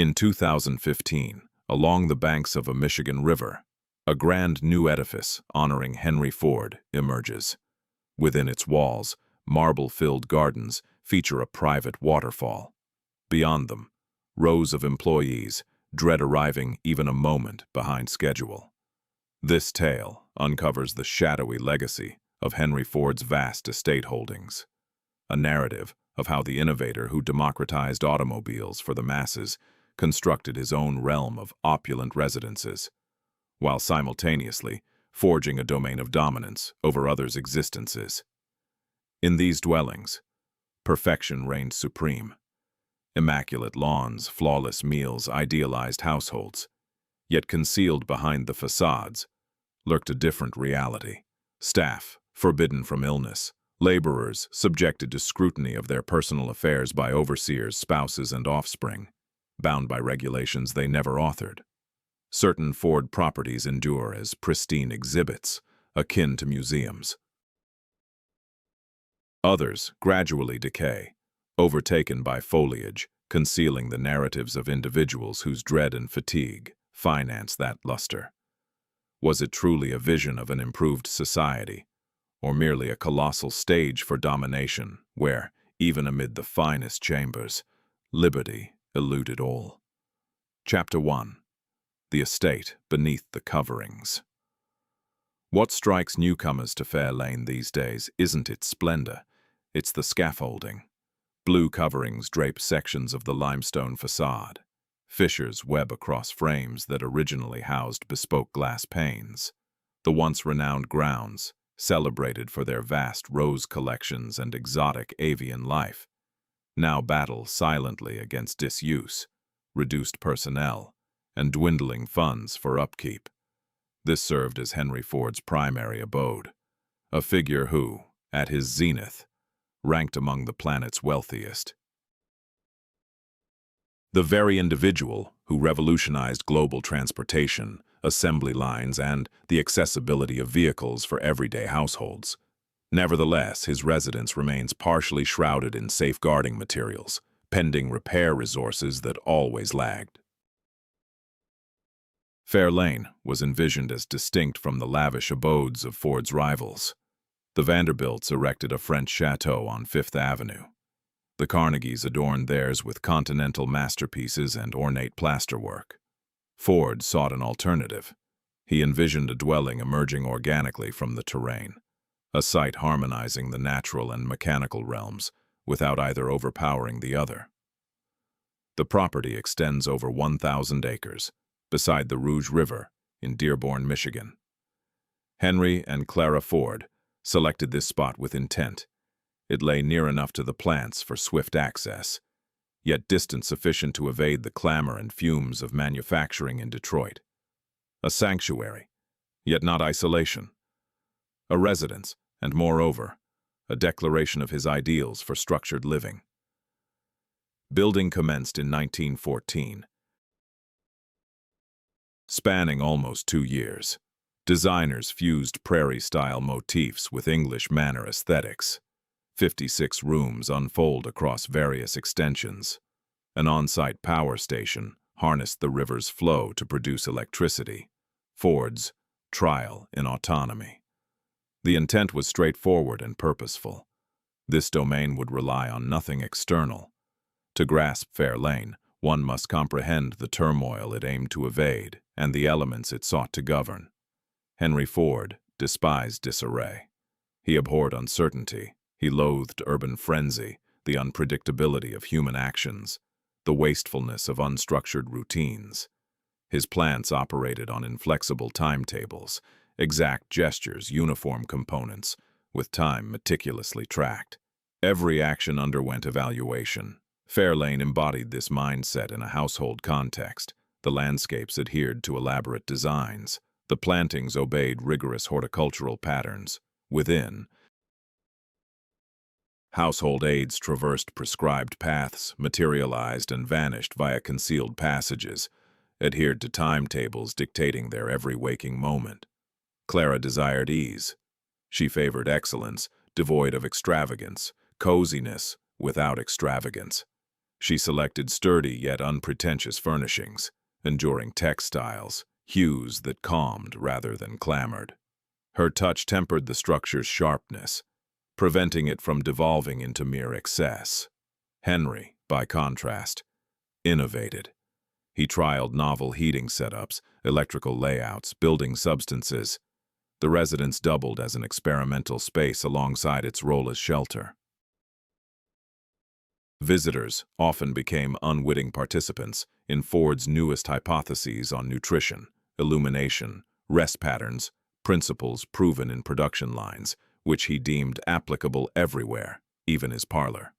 In 2015, along the banks of a Michigan river, a grand new edifice honoring Henry Ford emerges. Within its walls, marble-filled gardens feature a private waterfall. Beyond them, rows of employees dread arriving even a moment behind schedule. This tale uncovers the shadowy legacy of Henry Ford's vast estate holdings, a narrative of how the innovator who democratized automobiles for the masses constructed his own realm of opulent residences, while simultaneously forging a domain of dominance over others' existences. In these dwellings, perfection reigned supreme. Immaculate lawns, flawless meals, idealized households. Yet concealed behind the facades lurked a different reality. Staff, forbidden from illness. Laborers, subjected to scrutiny of their personal affairs by overseers, spouses, and offspring, bound by regulations they never authored. Certain Ford properties endure as pristine exhibits, akin to museums. Others gradually decay, overtaken by foliage, concealing the narratives of individuals whose dread and fatigue finance that luster. Was it truly a vision of an improved society, or merely a colossal stage for domination where, even amid the finest chambers, liberty eluded all? Chapter 1. The Estate Beneath the Coverings. What strikes newcomers to Fair Lane these days isn't its splendor, it's the scaffolding. Blue coverings drape sections of the limestone facade. Fissures web across frames that originally housed bespoke glass panes. The once renowned grounds, celebrated for their vast rose collections and exotic avian life, now battle silently against disuse, reduced personnel, and dwindling funds for upkeep. This served as Henry Ford's primary abode, a figure who, at his zenith, ranked among the planet's wealthiest. The very individual who revolutionized global transportation, assembly lines, and the accessibility of vehicles for everyday households. Nevertheless, his residence remains partially shrouded in safeguarding materials, pending repair resources that always lagged. Fair Lane was envisioned as distinct from the lavish abodes of Ford's rivals. The Vanderbilts erected a French chateau on Fifth Avenue. The Carnegies adorned theirs with continental masterpieces and ornate plasterwork. Ford sought an alternative. He envisioned a dwelling emerging organically from the terrain, a site harmonizing the natural and mechanical realms without either overpowering the other. The property extends over 1,000 acres, beside the Rouge River in Dearborn, Michigan. Henry and Clara Ford selected this spot with intent. It lay near enough to the plants for swift access, yet distant sufficient to evade the clamor and fumes of manufacturing in Detroit. A sanctuary, yet not isolation. A residence, and moreover, a declaration of his ideals for structured living. Building commenced in 1914, spanning almost 2 years. Designers fused prairie-style motifs with English manor aesthetics. 56 rooms unfold across various extensions. An on-site power station harnessed the river's flow to produce electricity. Ford's trial in autonomy. The intent was straightforward and purposeful. This domain would rely on nothing external. To grasp Fair Lane, one must comprehend the turmoil it aimed to evade and the elements it sought to govern. Henry Ford despised disarray. He abhorred uncertainty. He loathed urban frenzy, the unpredictability of human actions, the wastefulness of unstructured routines. His plants operated on inflexible timetables, exact gestures, uniform components, with time meticulously tracked. Every action underwent evaluation. Fair Lane embodied this mindset in a household context. The landscapes adhered to elaborate designs. The plantings obeyed rigorous horticultural patterns. Within, household aids traversed prescribed paths, materialized and vanished via concealed passages, adhered to timetables dictating their every waking moment. Clara desired ease. She favored excellence, devoid of extravagance, coziness without extravagance. She selected sturdy yet unpretentious furnishings, enduring textiles, hues that calmed rather than clamored. Her touch tempered the structure's sharpness, preventing it from devolving into mere excess. Henry, by contrast, innovated. He trialed novel heating setups, electrical layouts, building substances. The residence doubled as an experimental space alongside its role as shelter. Visitors often became unwitting participants in Ford's newest hypotheses on nutrition, illumination, rest patterns, principles proven in production lines, which he deemed applicable everywhere, even his parlor.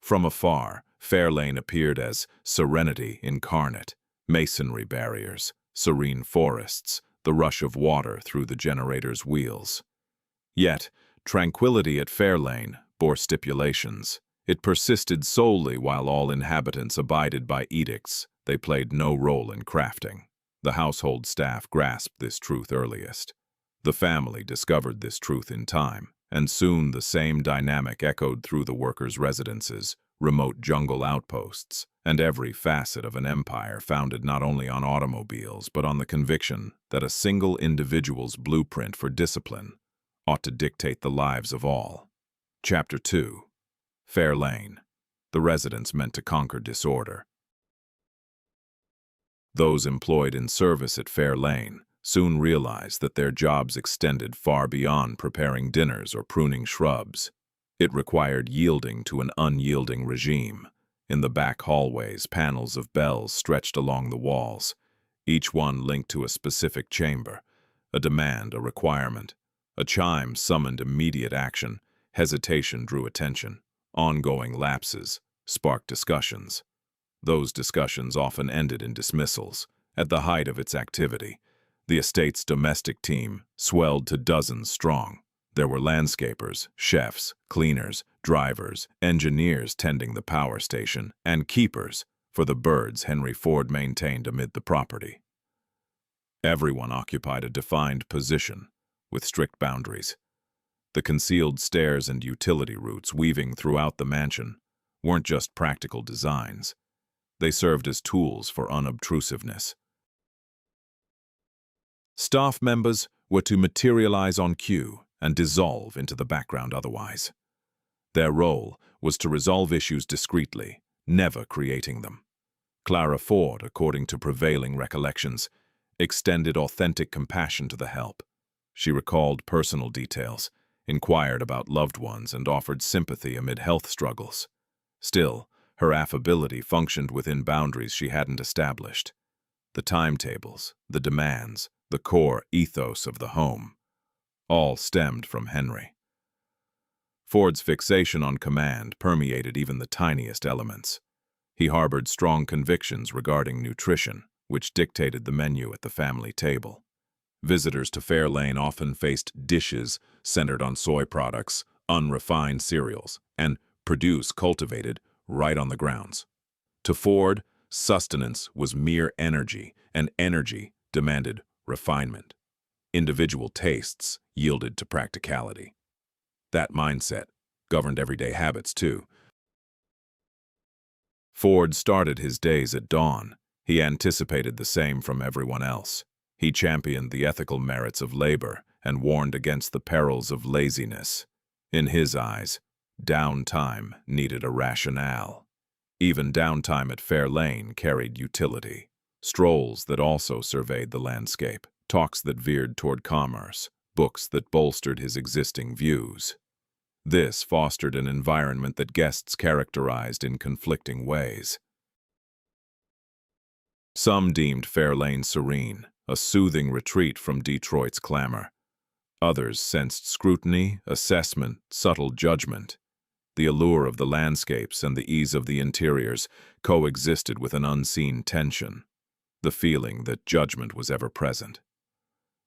From afar, Fairlane appeared as serenity incarnate, masonry barriers, serene forests, the rush of water through the generator's wheels. Yet, tranquility at Fairlane bore stipulations. It persisted solely while all inhabitants abided by edicts. They played no role in crafting. The household staff grasped this truth earliest. The family discovered this truth in time, and soon the same dynamic echoed through the workers' residences, remote jungle outposts, and every facet of an empire founded not only on automobiles but on the conviction that a single individual's blueprint for discipline ought to dictate the lives of all. Chapter 2. Fairlane. The residents meant to conquer disorder. Those employed in service at Fairlane soon realized that their jobs extended far beyond preparing dinners or pruning shrubs. It required yielding to an unyielding regime. In the back hallways, panels of bells stretched along the walls, each one linked to a specific chamber, a demand, a requirement. A chime summoned immediate action, hesitation drew attention, ongoing lapses sparked discussions. Those discussions often ended in dismissals. At the height of its activity, the estate's domestic team swelled to dozens strong. There were landscapers, chefs, cleaners, drivers, engineers tending the power station, and keepers for the birds Henry Ford maintained amid the property. Everyone occupied a defined position, with strict boundaries. The concealed stairs and utility routes weaving throughout the mansion weren't just practical designs. They served as tools for unobtrusiveness. Staff members were to materialize on cue and dissolve into the background otherwise. Their role was to resolve issues discreetly, never creating them. Clara Ford, according to prevailing recollections, extended authentic compassion to the help. She recalled personal details, inquired about loved ones, and offered sympathy amid health struggles. Still, her affability functioned within boundaries she hadn't established. The timetables, the demands, the core ethos of the home, all stemmed from Henry. Ford's fixation on command permeated even the tiniest elements. He harbored strong convictions regarding nutrition, which dictated the menu at the family table. Visitors to Fairlane often faced dishes centered on soy products, unrefined cereals, and produce cultivated right on the grounds. To Ford, sustenance was mere energy, and energy demanded refinement. Individual tastes yielded to practicality. That mindset governed everyday habits, too. Ford started his days at dawn. He anticipated the same from everyone else. He championed the ethical merits of labor and warned against the perils of laziness. In his eyes, downtime needed a rationale. Even downtime at Fairlane carried utility. Strolls that also surveyed the landscape, talks that veered toward commerce, books that bolstered his existing views. This fostered an environment that guests characterized in conflicting ways. Some deemed Fairlane serene, a soothing retreat from Detroit's clamor. Others sensed scrutiny, assessment, subtle judgment. The allure of the landscapes and the ease of the interiors coexisted with an unseen tension, the feeling that judgment was ever present.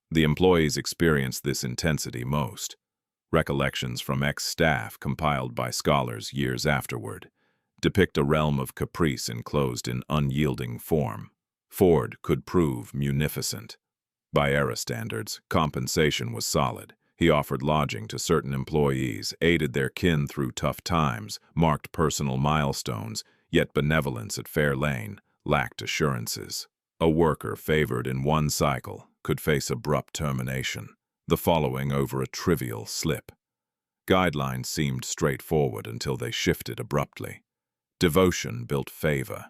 The employees experienced this intensity most. Recollections from ex-staff compiled by scholars years afterward depict a realm of caprice enclosed in unyielding form. Ford could prove munificent. By era standards, compensation was solid. He offered lodging to certain employees, aided their kin through tough times, marked personal milestones, yet benevolence at Fairlane lacked assurances. A worker favored in one cycle could face abrupt termination, the following over a trivial slip. Guidelines seemed straightforward until they shifted abruptly. Devotion built favor,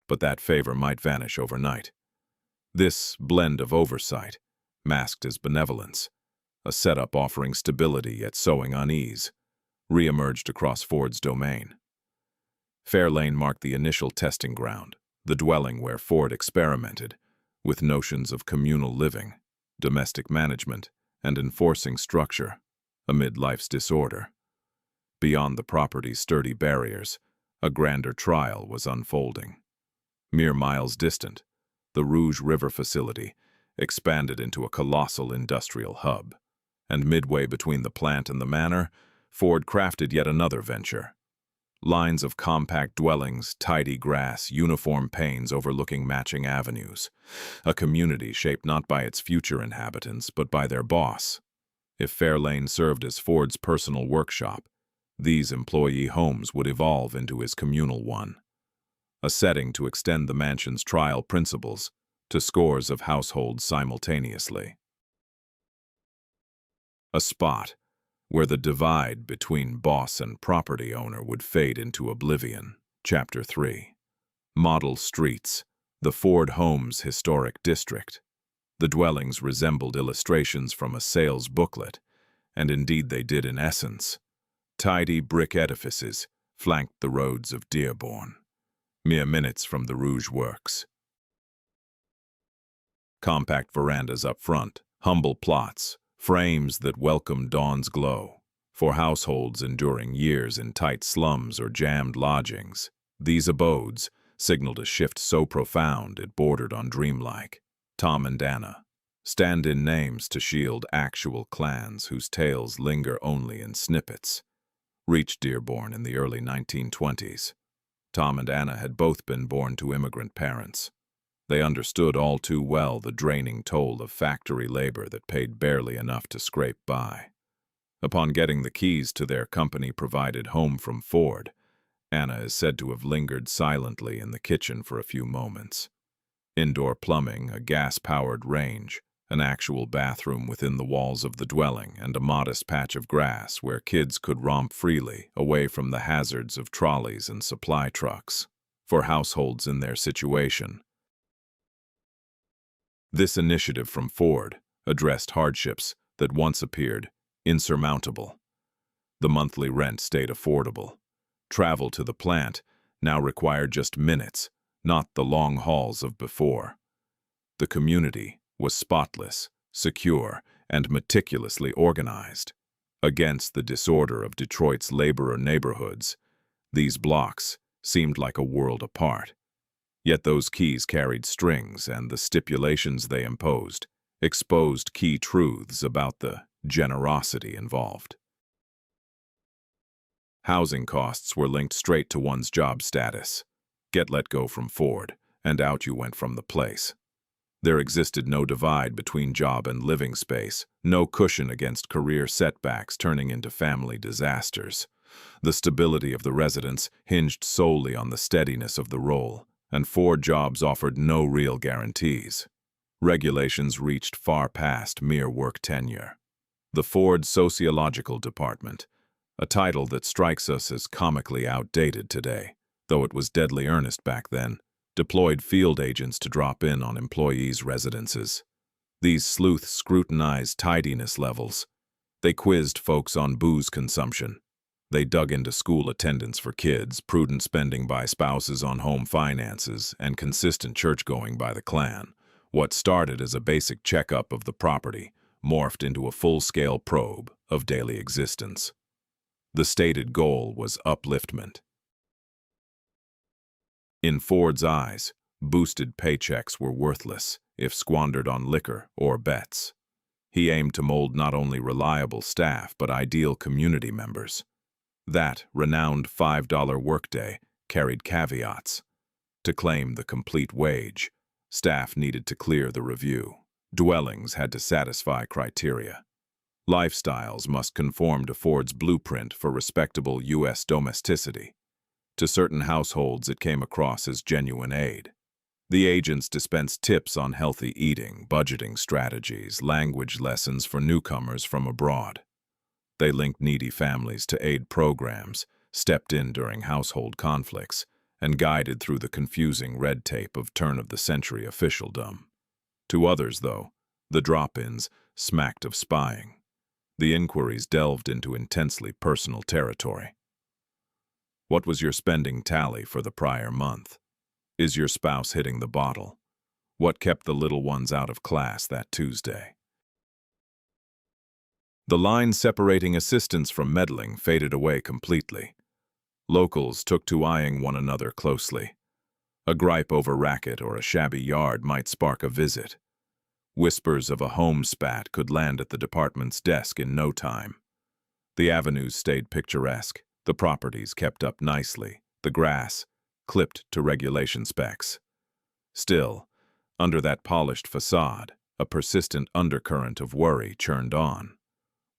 but that favor might vanish overnight. This blend of oversight, masked as benevolence, a setup offering stability yet sowing unease, re-emerged across Ford's domain. Fairlane marked the initial testing ground, the dwelling where Ford experimented with notions of communal living, domestic management, and enforcing structure amid life's disorder. Beyond the property's sturdy barriers, a grander trial was unfolding. Mere miles distant, the Rouge River facility expanded into a colossal industrial hub, and midway between the plant and the manor, Ford crafted yet another venture. Lines of compact dwellings, tidy grass, uniform panes overlooking matching avenues. A community shaped not by its future inhabitants, but by their boss. If Fairlane served as Ford's personal workshop, these employee homes would evolve into his communal one. A setting to extend the mansion's trial principles to scores of households simultaneously. A spot where the divide between boss and property owner would fade into oblivion. Chapter 3. Model streets, the Ford home's historic district. The dwellings resembled illustrations from a sales booklet, and indeed they did in essence. Tidy brick edifices flanked the roads of Dearborn, mere minutes from the Rouge Works. Compact verandas up front, humble plots, frames that welcome dawn's glow. For households enduring years in tight slums or jammed lodgings, these abodes signaled a shift so profound it bordered on dreamlike. Tom and Anna, stand-in names to shield actual clans whose tales linger only in snippets, reached Dearborn in the early 1920s. Tom and Anna had both been born to immigrant parents. They understood all too well the draining toll of factory labor that paid barely enough to scrape by. Upon getting the keys to their company-provided home from Ford, Anna is said to have lingered silently in the kitchen for a few moments. Indoor plumbing, a gas-powered range, an actual bathroom within the walls of the dwelling, and a modest patch of grass where kids could romp freely, away from the hazards of trolleys and supply trucks. For households in their situation, this initiative from Ford addressed hardships that once appeared insurmountable. The monthly rent stayed affordable. Travel to the plant now required just minutes, not the long hauls of before. The community was spotless, secure, and meticulously organized. Against the disorder of Detroit's laborer neighborhoods, these blocks seemed like a world apart. Yet those keys carried strings, and the stipulations they imposed exposed key truths about the generosity involved. Housing costs were linked straight to one's job status. Get let go from Ford, and out you went from the place. There existed no divide between job and living space, no cushion against career setbacks turning into family disasters. The stability of the residence hinged solely on the steadiness of the role, and Ford jobs offered no real guarantees. Regulations reached far past mere work tenure. The Ford Sociological Department, a title that strikes us as comically outdated today, though it was deadly earnest back then, deployed field agents to drop in on employees' residences. These sleuths scrutinized tidiness levels. They quizzed folks on booze consumption. They dug into school attendance for kids, prudent spending by spouses on home finances, and consistent church-going by the clan. What started as a basic checkup of the property morphed into a full-scale probe of daily existence. The stated goal was upliftment. In Ford's eyes, boosted paychecks were worthless if squandered on liquor or bets. He aimed to mold not only reliable staff but ideal community members. That renowned $5 workday carried caveats. To claim the complete wage, staff needed to clear the review. Dwellings had to satisfy criteria. Lifestyles must conform to Ford's blueprint for respectable U.S. domesticity. To certain households, it came across as genuine aid. The agents dispensed tips on healthy eating, budgeting strategies, language lessons for newcomers from abroad. They linked needy families to aid programs, stepped in during household conflicts, and guided through the confusing red tape of turn-of-the-century officialdom. To others, though, the drop-ins smacked of spying. The inquiries delved into intensely personal territory. What was your spending tally for the prior month? Is your spouse hitting the bottle? What kept the little ones out of class that Tuesday? The line separating assistants from meddling faded away completely. Locals took to eyeing one another closely. A gripe over racket or a shabby yard might spark a visit. Whispers of a home spat could land at the department's desk in no time. The avenues stayed picturesque, the properties kept up nicely, the grass clipped to regulation specs. Still, under that polished facade, a persistent undercurrent of worry churned on.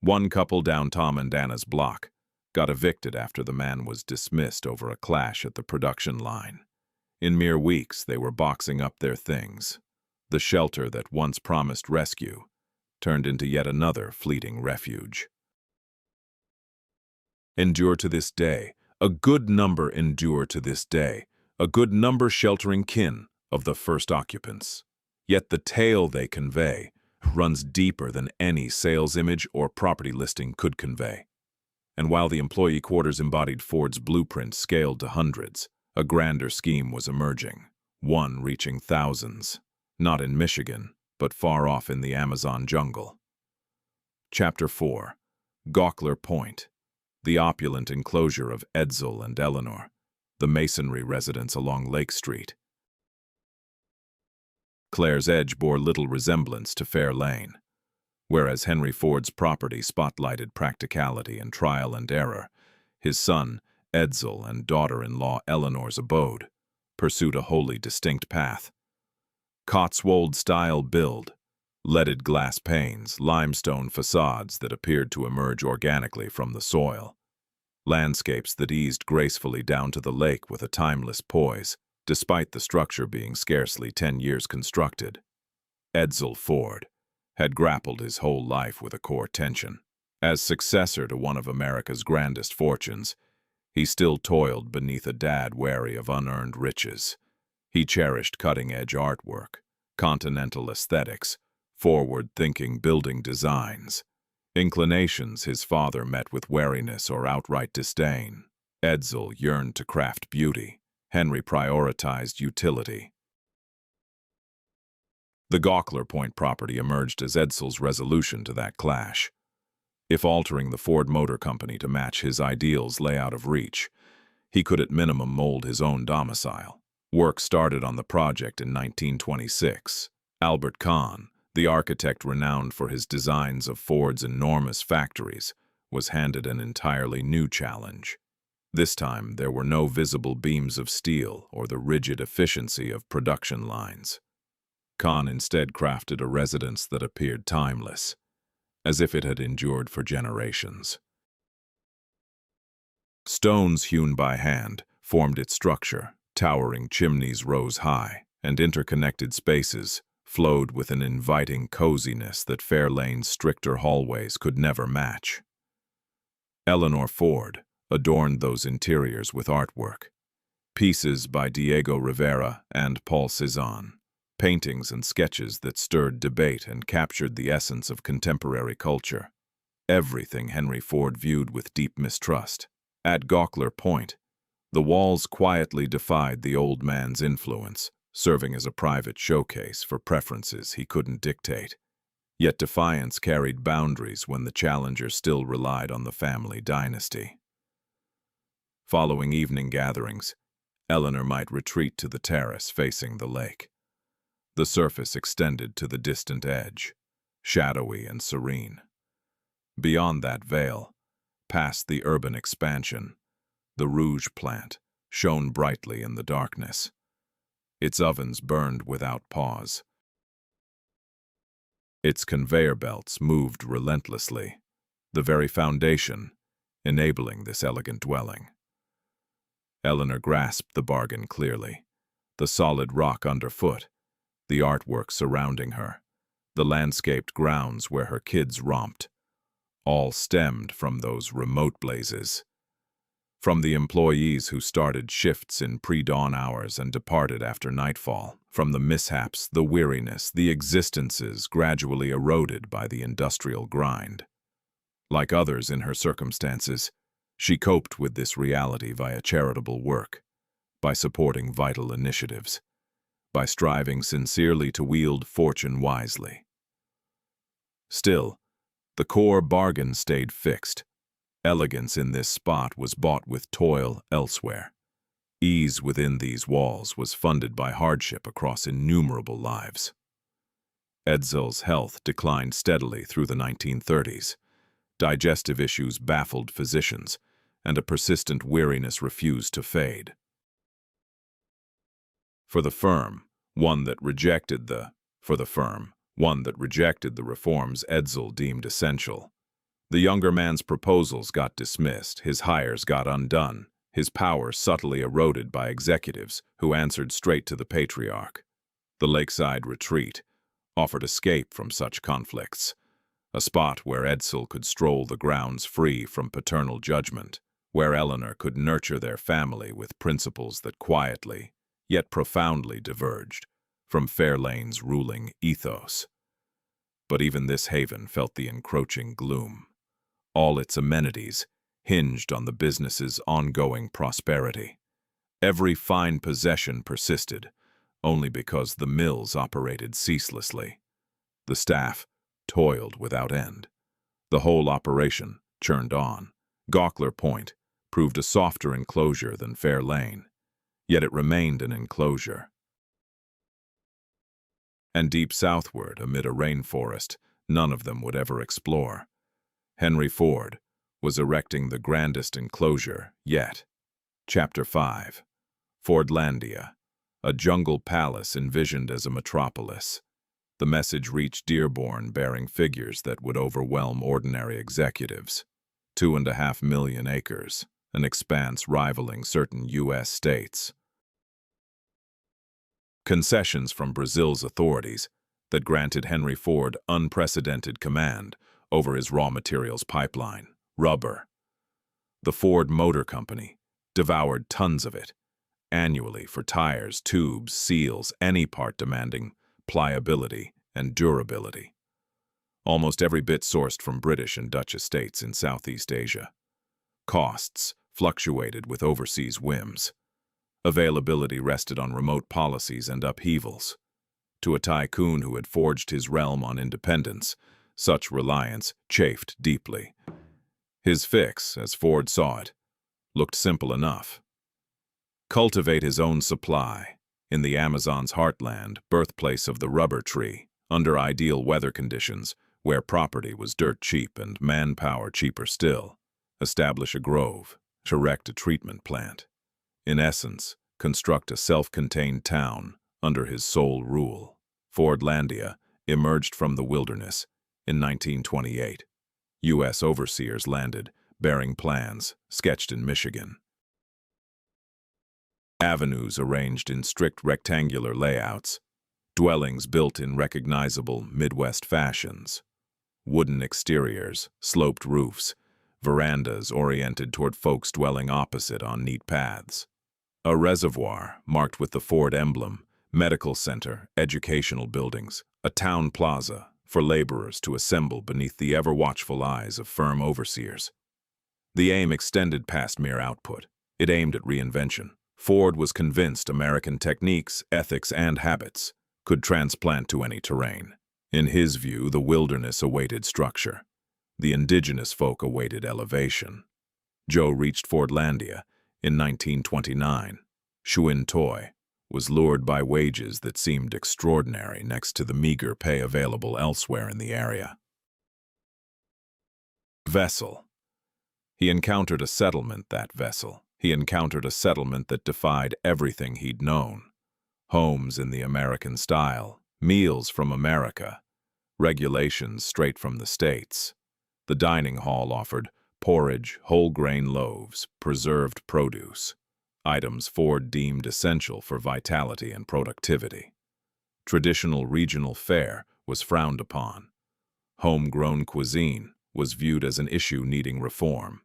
One couple down Tom and Anna's block got evicted after the man was dismissed over a clash at the production line. In mere weeks, they were boxing up their things. The shelter that once promised rescue turned into yet another fleeting refuge. Endure to this day. A good number endure to this day. A good number sheltering kin of the first occupants. Yet the tale they convey runs deeper than any sales image or property listing could convey. And while the employee quarters embodied Ford's blueprint scaled to hundreds, a grander scheme was emerging, one reaching thousands, not in Michigan, but far off in the Amazon jungle. Chapter 4. Gawkler Point, the opulent enclosure of Edsel and Eleanor, the masonry residence along Lake Street. Claire's Edge bore little resemblance to Fair Lane. Whereas Henry Ford's property spotlighted practicality and trial and error, his son, Edsel, and daughter-in-law Eleanor's abode pursued a wholly distinct path. Cotswold-style build, leaded glass panes, limestone facades that appeared to emerge organically from the soil, landscapes that eased gracefully down to the lake with a timeless poise, despite the structure being scarcely 10 years constructed. Edsel Ford had grappled his whole life with a core tension. As successor to one of America's grandest fortunes, he still toiled beneath a dad wary of unearned riches. He cherished cutting-edge artwork, continental aesthetics, forward-thinking building designs, inclinations his father met with wariness or outright disdain. Edsel yearned to craft beauty. Henry prioritized utility. The Gawkler Point property emerged as Edsel's resolution to that clash. If altering the Ford Motor Company to match his ideals lay out of reach, he could at minimum mold his own domicile. Work started on the project in 1926. Albert Kahn, the architect renowned for his designs of Ford's enormous factories, was handed an entirely new challenge. This time, there were no visible beams of steel or the rigid efficiency of production lines. Kahn instead crafted a residence that appeared timeless, as if it had endured for generations. Stones hewn by hand formed its structure, towering chimneys rose high, and interconnected spaces flowed with an inviting coziness that Fair Lane's stricter hallways could never match. Eleanor Ford adorned those interiors with artwork. Pieces by Diego Rivera and Paul Cézanne, paintings and sketches that stirred debate and captured the essence of contemporary culture. Everything Henry Ford viewed with deep mistrust. At Gawkler Point, the walls quietly defied the old man's influence, serving as a private showcase for preferences he couldn't dictate. Yet defiance carried boundaries when the challenger still relied on the family dynasty. Following evening gatherings, Eleanor might retreat to the terrace facing the lake. The surface extended to the distant edge, shadowy and serene. Beyond that veil, past the urban expansion, the Rouge plant shone brightly in the darkness. Its ovens burned without pause. Its conveyor belts moved relentlessly, the very foundation enabling this elegant dwelling. Eleanor grasped the bargain clearly. The solid rock underfoot, the artwork surrounding her, the landscaped grounds where her kids romped, all stemmed from those remote blazes. From the employees who started shifts in pre-dawn hours and departed after nightfall, from the mishaps, the weariness, the existences gradually eroded by the industrial grind. Like others in her circumstances, she coped with this reality via charitable work, by supporting vital initiatives, by striving sincerely to wield fortune wisely. Still, the core bargain stayed fixed. Elegance in this spot was bought with toil elsewhere. Ease within these walls was funded by hardship across innumerable lives. Edsel's health declined steadily through the 1930s. Digestive issues baffled physicians, and a persistent weariness refused to fade. For the firm, one that rejected the reforms Edsel deemed essential. The younger man's proposals got dismissed, his hires got undone, his power subtly eroded by executives who answered straight to the patriarch. The lakeside retreat offered escape from such conflicts, a spot where Edsel could stroll the grounds free from paternal judgment, where Eleanor could nurture their family with principles that quietly, yet profoundly diverged from Fairlane's ruling ethos. But even this haven felt the encroaching gloom. All its amenities hinged on the business's ongoing prosperity. Every fine possession persisted, only because the mills operated ceaselessly. The staff toiled without end. The whole operation churned on. Gawkler Point proved a softer enclosure than Fair Lane, yet it remained an enclosure. And deep southward, amid a rainforest none of them would ever explore, Henry Ford was erecting the grandest enclosure yet. Chapter 5. Fordlandia, a jungle palace envisioned as a metropolis. The message reached Dearborn bearing figures that would overwhelm ordinary executives. 2.5 million acres, an expanse rivaling certain U.S. states. Concessions from Brazil's authorities that granted Henry Ford unprecedented command over his raw materials pipeline, rubber. The Ford Motor Company devoured tons of it, annually for tires, tubes, seals, any part demanding pliability and durability. Almost every bit sourced from British and Dutch estates in Southeast Asia. Costs fluctuated with overseas whims. Availability rested on remote policies and upheavals. To a tycoon who had forged his realm on independence, such reliance chafed deeply. His fix, as Ford saw it, looked simple enough. Cultivate his own supply, in the Amazon's heartland, birthplace of the rubber tree, under ideal weather conditions, where property was dirt cheap and manpower cheaper still. Establish a grove, erect a treatment plant. In essence, construct a self-contained town under his sole rule. Fordlandia emerged from the wilderness in 1928. U.S. overseers landed, bearing plans, sketched in Michigan. Avenues arranged in strict rectangular layouts, dwellings built in recognizable Midwest fashions. Wooden exteriors, sloped roofs, verandas oriented toward folks dwelling opposite on neat paths. A reservoir marked with the Ford emblem, medical center, educational buildings, a town plaza for laborers to assemble beneath the ever-watchful eyes of firm overseers. The aim extended past mere output. It aimed at reinvention. Ford was convinced American techniques, ethics, and habits could transplant to any terrain. In his view, the wilderness awaited structure. The indigenous folk awaited elevation. Joe reached Fordlandia in 1929. Shuin Toy was lured by wages that seemed extraordinary next to the meager pay available elsewhere in the area. Vessel. He encountered a settlement that defied everything he'd known. Homes in the American style, meals from America, regulations straight from the States. The dining hall offered porridge, whole-grain loaves, preserved produce, items Ford deemed essential for vitality and productivity. Traditional regional fare was frowned upon. Homegrown cuisine was viewed as an issue needing reform.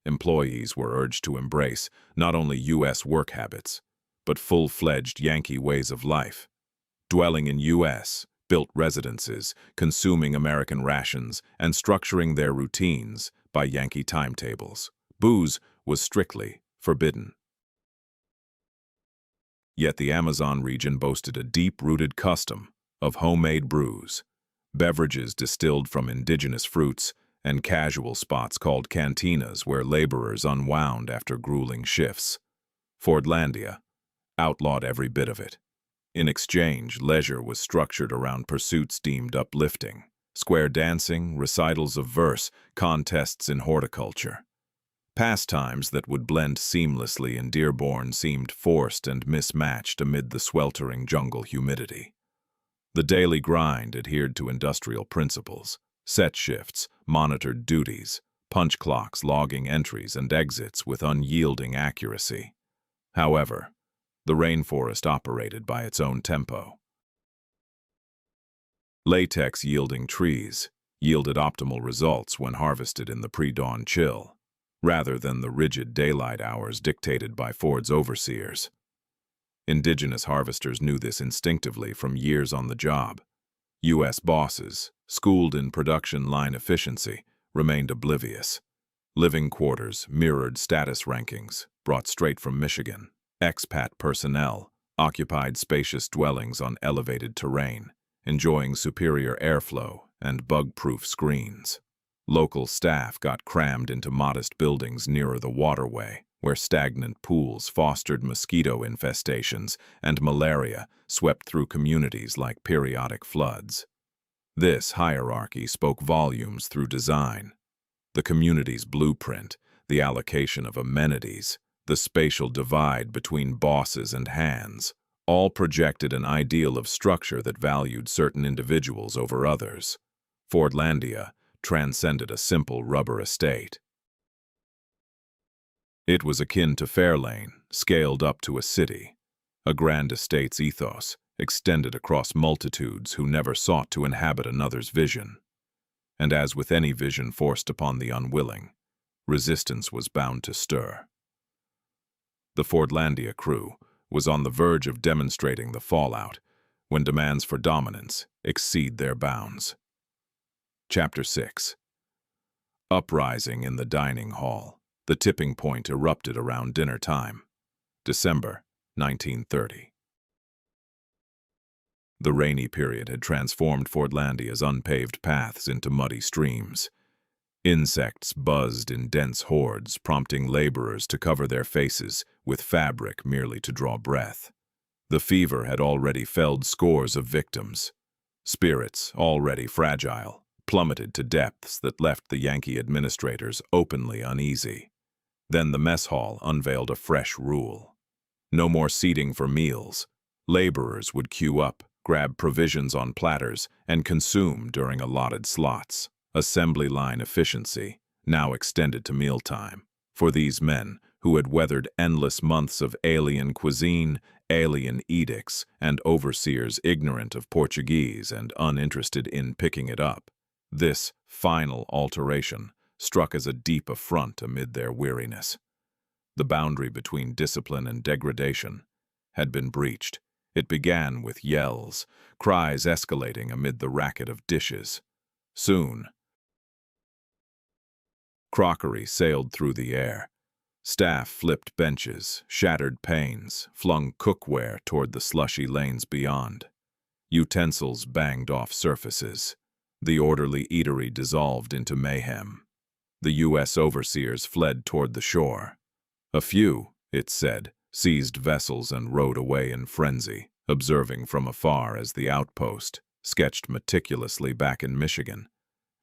Employees were urged to embrace not only U.S. work habits, but full-fledged Yankee ways of life, dwelling in U.S.-built residences, consuming American rations, and structuring their routines by Yankee timetables. Booze was strictly forbidden. Yet the Amazon region boasted a deep-rooted custom of homemade brews, beverages distilled from indigenous fruits, and casual spots called cantinas where laborers unwound after grueling shifts. Fordlandia outlawed every bit of it. In exchange, leisure was structured around pursuits deemed uplifting: square dancing, recitals of verse, contests in horticulture. Pastimes that would blend seamlessly in Dearborn seemed forced and mismatched amid the sweltering jungle humidity. The daily grind adhered to industrial principles: set shifts, monitored duties, punch clocks logging entries and exits with unyielding accuracy. However, the rainforest operated by its own tempo. Latex-yielding trees yielded optimal results when harvested in the pre-dawn chill, rather than the rigid daylight hours dictated by Ford's overseers. Indigenous harvesters knew this instinctively from years on the job. U.S. bosses, schooled in production line efficiency, remained oblivious. Living quarters mirrored status rankings brought straight from Michigan. Expat personnel occupied spacious dwellings on elevated terrain, enjoying superior airflow and bug-proof screens. Local staff got crammed into modest buildings nearer the waterway, where stagnant pools fostered mosquito infestations and malaria swept through communities like periodic floods. This hierarchy spoke volumes through design. The community's blueprint, the allocation of amenities, the spatial divide between bosses and hands, all projected an ideal of structure that valued certain individuals over others. Fordlandia transcended a simple rubber estate. It was akin to Fairlane, scaled up to a city. A grand estate's ethos extended across multitudes who never sought to inhabit another's vision. And as with any vision forced upon the unwilling, resistance was bound to stir. The Fordlandia crew was on the verge of demonstrating the fallout when demands for dominance exceed their bounds. Chapter 6. Uprising in the dining hall. The tipping point erupted around dinner time. December 1930. The rainy period had transformed Fordlandia's unpaved paths into muddy streams. Insects buzzed in dense hordes, prompting laborers to cover their faces with fabric merely to draw breath. The fever had already felled scores of victims. Spirits, already fragile, plummeted to depths that left the Yankee administrators openly uneasy. Then the mess hall unveiled a fresh rule. No more seating for meals. Laborers would queue up, grab provisions on platters, and consume during allotted slots. Assembly line efficiency now extended to mealtime. For these men, who had weathered endless months of alien cuisine, alien edicts, and overseers ignorant of Portuguese and uninterested in picking it up, this final alteration struck as a deep affront amid their weariness. The boundary between discipline and degradation had been breached. It began with yells, cries escalating amid the racket of dishes. Soon, crockery sailed through the air. Staff flipped benches, shattered panes, flung cookware toward the slushy lanes beyond. Utensils banged off surfaces. The orderly eatery dissolved into mayhem. The U.S. overseers fled toward the shore. A few, it said, seized vessels and rowed away in frenzy, observing from afar as the outpost, sketched meticulously back in Michigan,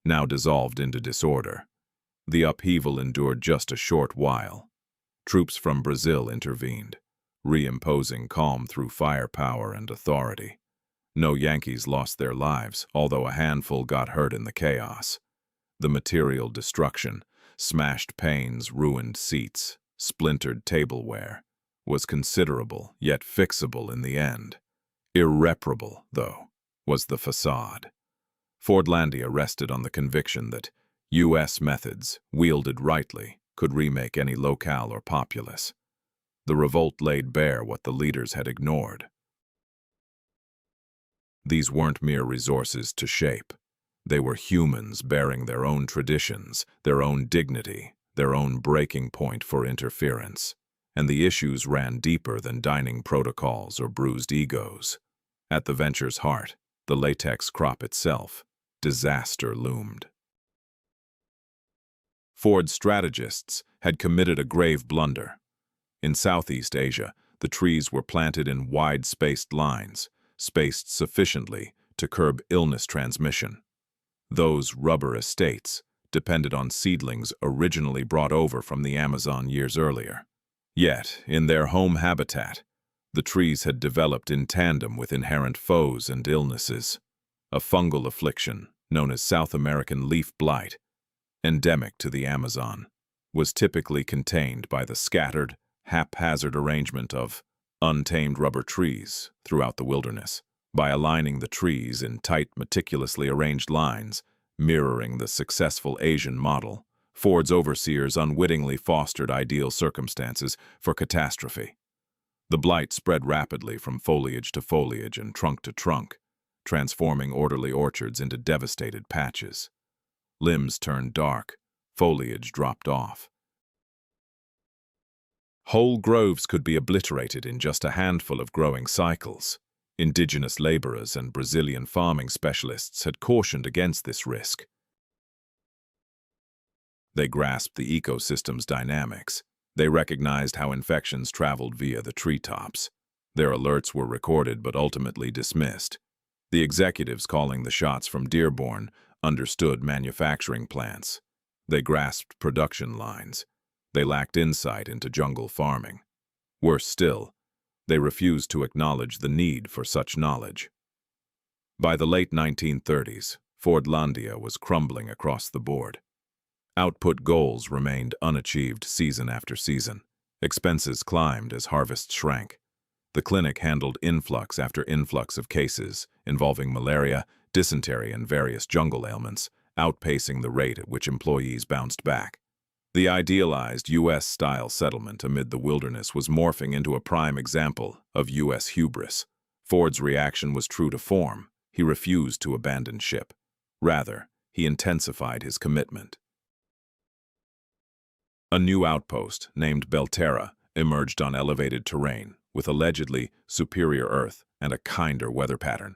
now dissolved into disorder. The upheaval endured just a short while. Troops from Brazil intervened, reimposing calm through firepower and authority. No Yankees lost their lives, although a handful got hurt in the chaos. The material destruction, smashed panes, ruined seats, splintered tableware, was considerable, yet fixable in the end. Irreparable, though, was the facade. Fordlandia rested on the conviction that U.S. methods, wielded rightly, could remake any locale or populace. The revolt laid bare what the leaders had ignored. These weren't mere resources to shape. They were humans bearing their own traditions, their own dignity, their own breaking point for interference. And the issues ran deeper than dining protocols or bruised egos. At the venture's heart, the latex crop itself, disaster loomed. Ford's strategists had committed a grave blunder. In Southeast Asia, the trees were planted in wide-spaced lines, spaced sufficiently to curb illness transmission. Those rubber estates depended on seedlings originally brought over from the Amazon years earlier. Yet, in their home habitat, the trees had developed in tandem with inherent foes and illnesses. A fungal affliction, known as South American leaf blight, endemic to the Amazon, was typically contained by the scattered, haphazard arrangement of untamed rubber trees throughout the wilderness. By aligning the trees in tight, meticulously arranged lines, mirroring the successful Asian model, Ford's overseers unwittingly fostered ideal circumstances for catastrophe. The blight spread rapidly from foliage to foliage and trunk to trunk, transforming orderly orchards into devastated patches. Limbs turned dark, foliage dropped off. Whole groves could be obliterated in just a handful of growing cycles. Indigenous laborers and Brazilian farming specialists had cautioned against this risk. They grasped the ecosystem's dynamics. They recognized how infections traveled via the treetops. Their alerts were recorded but ultimately dismissed. The executives calling the shots from Dearborn understood manufacturing plants. They grasped production lines. They lacked insight into jungle farming. Worse still, they refused to acknowledge the need for such knowledge. By the late 1930s, Fordlandia was crumbling across the board. Output goals remained unachieved season after season. Expenses climbed as harvests shrank. The clinic handled influx after influx of cases involving malaria, dysentery, and various jungle ailments, outpacing the rate at which employees bounced back. The idealized U.S.-style settlement amid the wilderness was morphing into a prime example of U.S. hubris. Ford's reaction was true to form. He refused to abandon ship. Rather, he intensified his commitment. A new outpost, named Belterra, emerged on elevated terrain, with allegedly superior earth and a kinder weather pattern.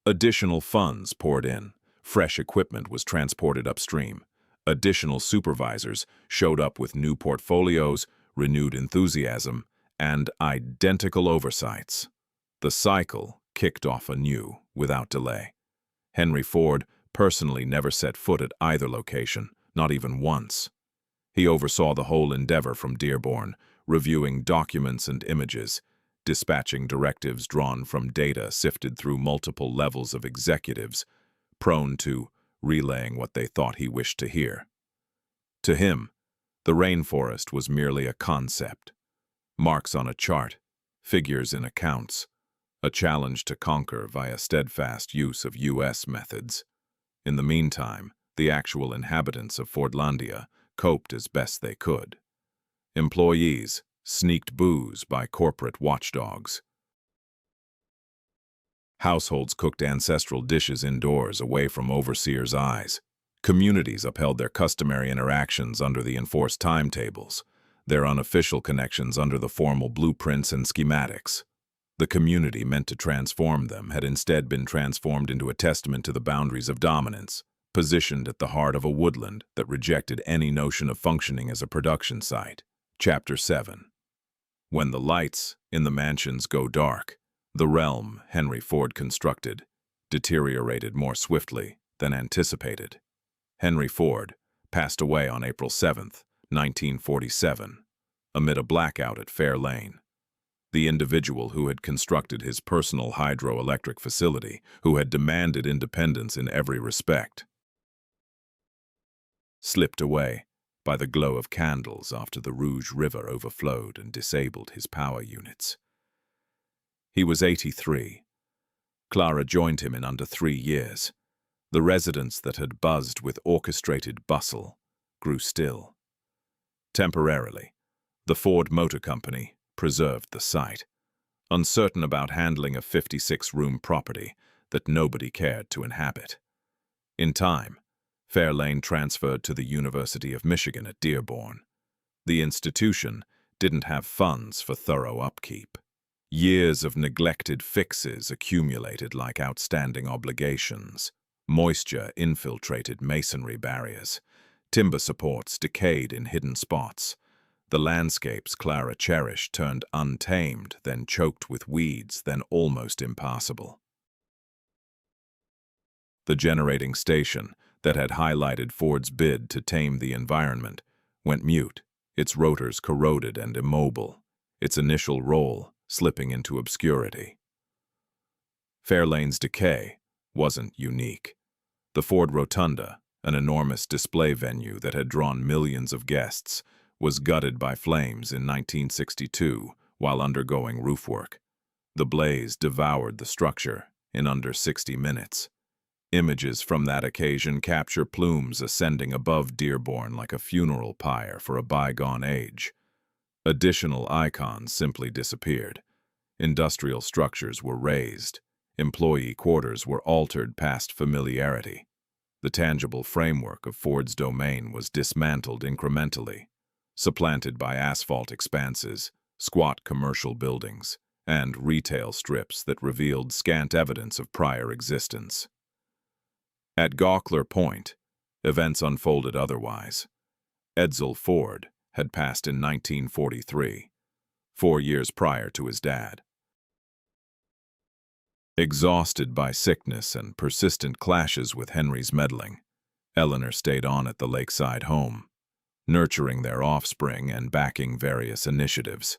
Additional funds poured in. Fresh equipment was transported upstream. Additional supervisors showed up with new portfolios, renewed enthusiasm, and identical oversights. The cycle kicked off anew, without delay. Henry Ford personally never set foot at either location, not even once. He oversaw the whole endeavor from Dearborn, reviewing documents and images, dispatching directives drawn from data sifted through multiple levels of executives, prone to relaying what they thought he wished to hear. To him, the rainforest was merely a concept. Marks on a chart, figures in accounts, a challenge to conquer via steadfast use of U.S. methods. In the meantime, the actual inhabitants of Fordlandia coped as best they could. Employees sneaked booze by corporate watchdogs. Households cooked ancestral dishes indoors away from overseers' eyes. Communities upheld their customary interactions under the enforced timetables, their unofficial connections under the formal blueprints and schematics. The community meant to transform them had instead been transformed into a testament to the boundaries of dominance, positioned at the heart of a woodland that rejected any notion of functioning as a production site. Chapter 7. When the lights in the mansions go dark, the realm Henry Ford constructed deteriorated more swiftly than anticipated. Henry Ford passed away on April 7, 1947, amid a blackout at Fair Lane. the individual who had constructed his personal hydroelectric facility, who had demanded independence in every respect, slipped away by the glow of candles after the Rouge River overflowed and disabled his power units. He was 83. Clara joined him in under 3 years. The residence that had buzzed with orchestrated bustle grew still. Temporarily, the Ford Motor Company preserved the site, uncertain about handling a 56-room property that nobody cared to inhabit. In time, Fairlane transferred to the University of Michigan at Dearborn. The institution didn't have funds for thorough upkeep. Years of neglected fixes accumulated like outstanding obligations. Moisture infiltrated masonry barriers. Timber supports decayed in hidden spots. The landscapes Clara cherished turned untamed, then choked with weeds, then almost impassable. The generating station that had highlighted Ford's bid to tame the environment went mute, its rotors corroded and immobile, its initial roll slipping into obscurity. Fairlane's decay wasn't unique. The Ford Rotunda, an enormous display venue that had drawn millions of guests, was gutted by flames in 1962 while undergoing roof work. The blaze devoured the structure in under 60 minutes. Images from that occasion capture plumes ascending above Dearborn like a funeral pyre for a bygone age. Additional icons simply disappeared. Industrial structures were razed. Employee quarters were altered past familiarity. The tangible framework of Ford's domain was dismantled incrementally, supplanted by asphalt expanses, squat commercial buildings, and retail strips that revealed scant evidence of prior existence. At Gawkler Point, events unfolded otherwise. Edsel Ford had passed in 1943, 4 years prior to his dad. Exhausted by sickness and persistent clashes with Henry's meddling, Eleanor stayed on at the lakeside home, nurturing their offspring and backing various initiatives.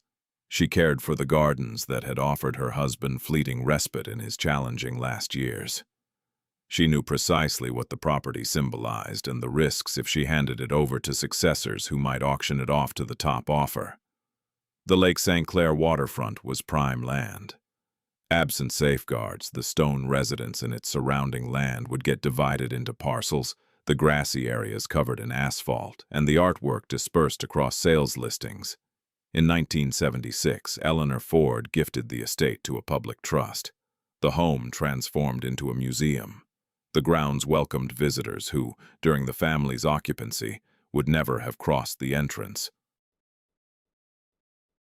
She cared for the gardens that had offered her husband fleeting respite in his challenging last years. She knew precisely what the property symbolized and the risks if she handed it over to successors who might auction it off to the top offer. The Lake St. Clair waterfront was prime land. Absent safeguards, the stone residence and its surrounding land would get divided into parcels, the grassy areas covered in asphalt, and the artwork dispersed across sales listings. In 1976, Eleanor Ford gifted the estate to a public trust. The home transformed into a museum. The grounds welcomed visitors who, during the family's occupancy, would never have crossed the entrance.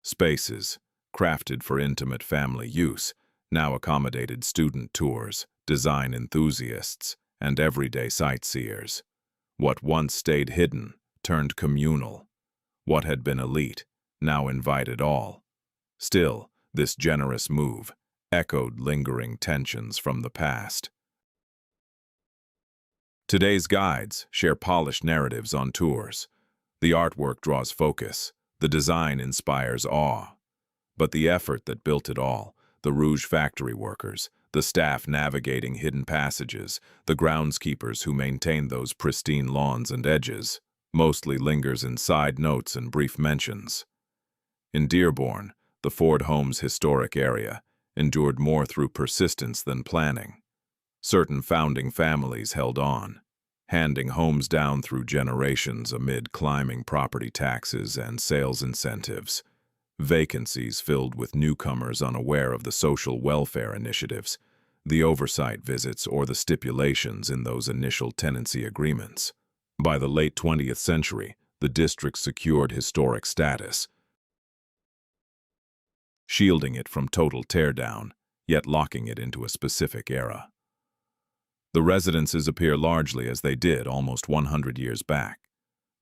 Spaces, crafted for intimate family use, now accommodated student tours, design enthusiasts, and everyday sightseers. What once stayed hidden turned communal. What had been elite now invited all. Still, this generous move echoed lingering tensions from the past. Today's guides share polished narratives on tours. The artwork draws focus, the design inspires awe. But the effort that built it all, the Rouge factory workers, the staff navigating hidden passages, the groundskeepers who maintained those pristine lawns and edges, mostly lingers in side notes and brief mentions. In Dearborn, the Ford home's historic area endured more through persistence than planning. Certain founding families held on, handing homes down through generations amid climbing property taxes and sales incentives. Vacancies filled with newcomers unaware of the social welfare initiatives, the oversight visits, or the stipulations in those initial tenancy agreements. By the late 20th century, the district secured historic status, shielding it from total teardown, yet locking it into a specific era. The residences appear largely as they did almost 100 years back.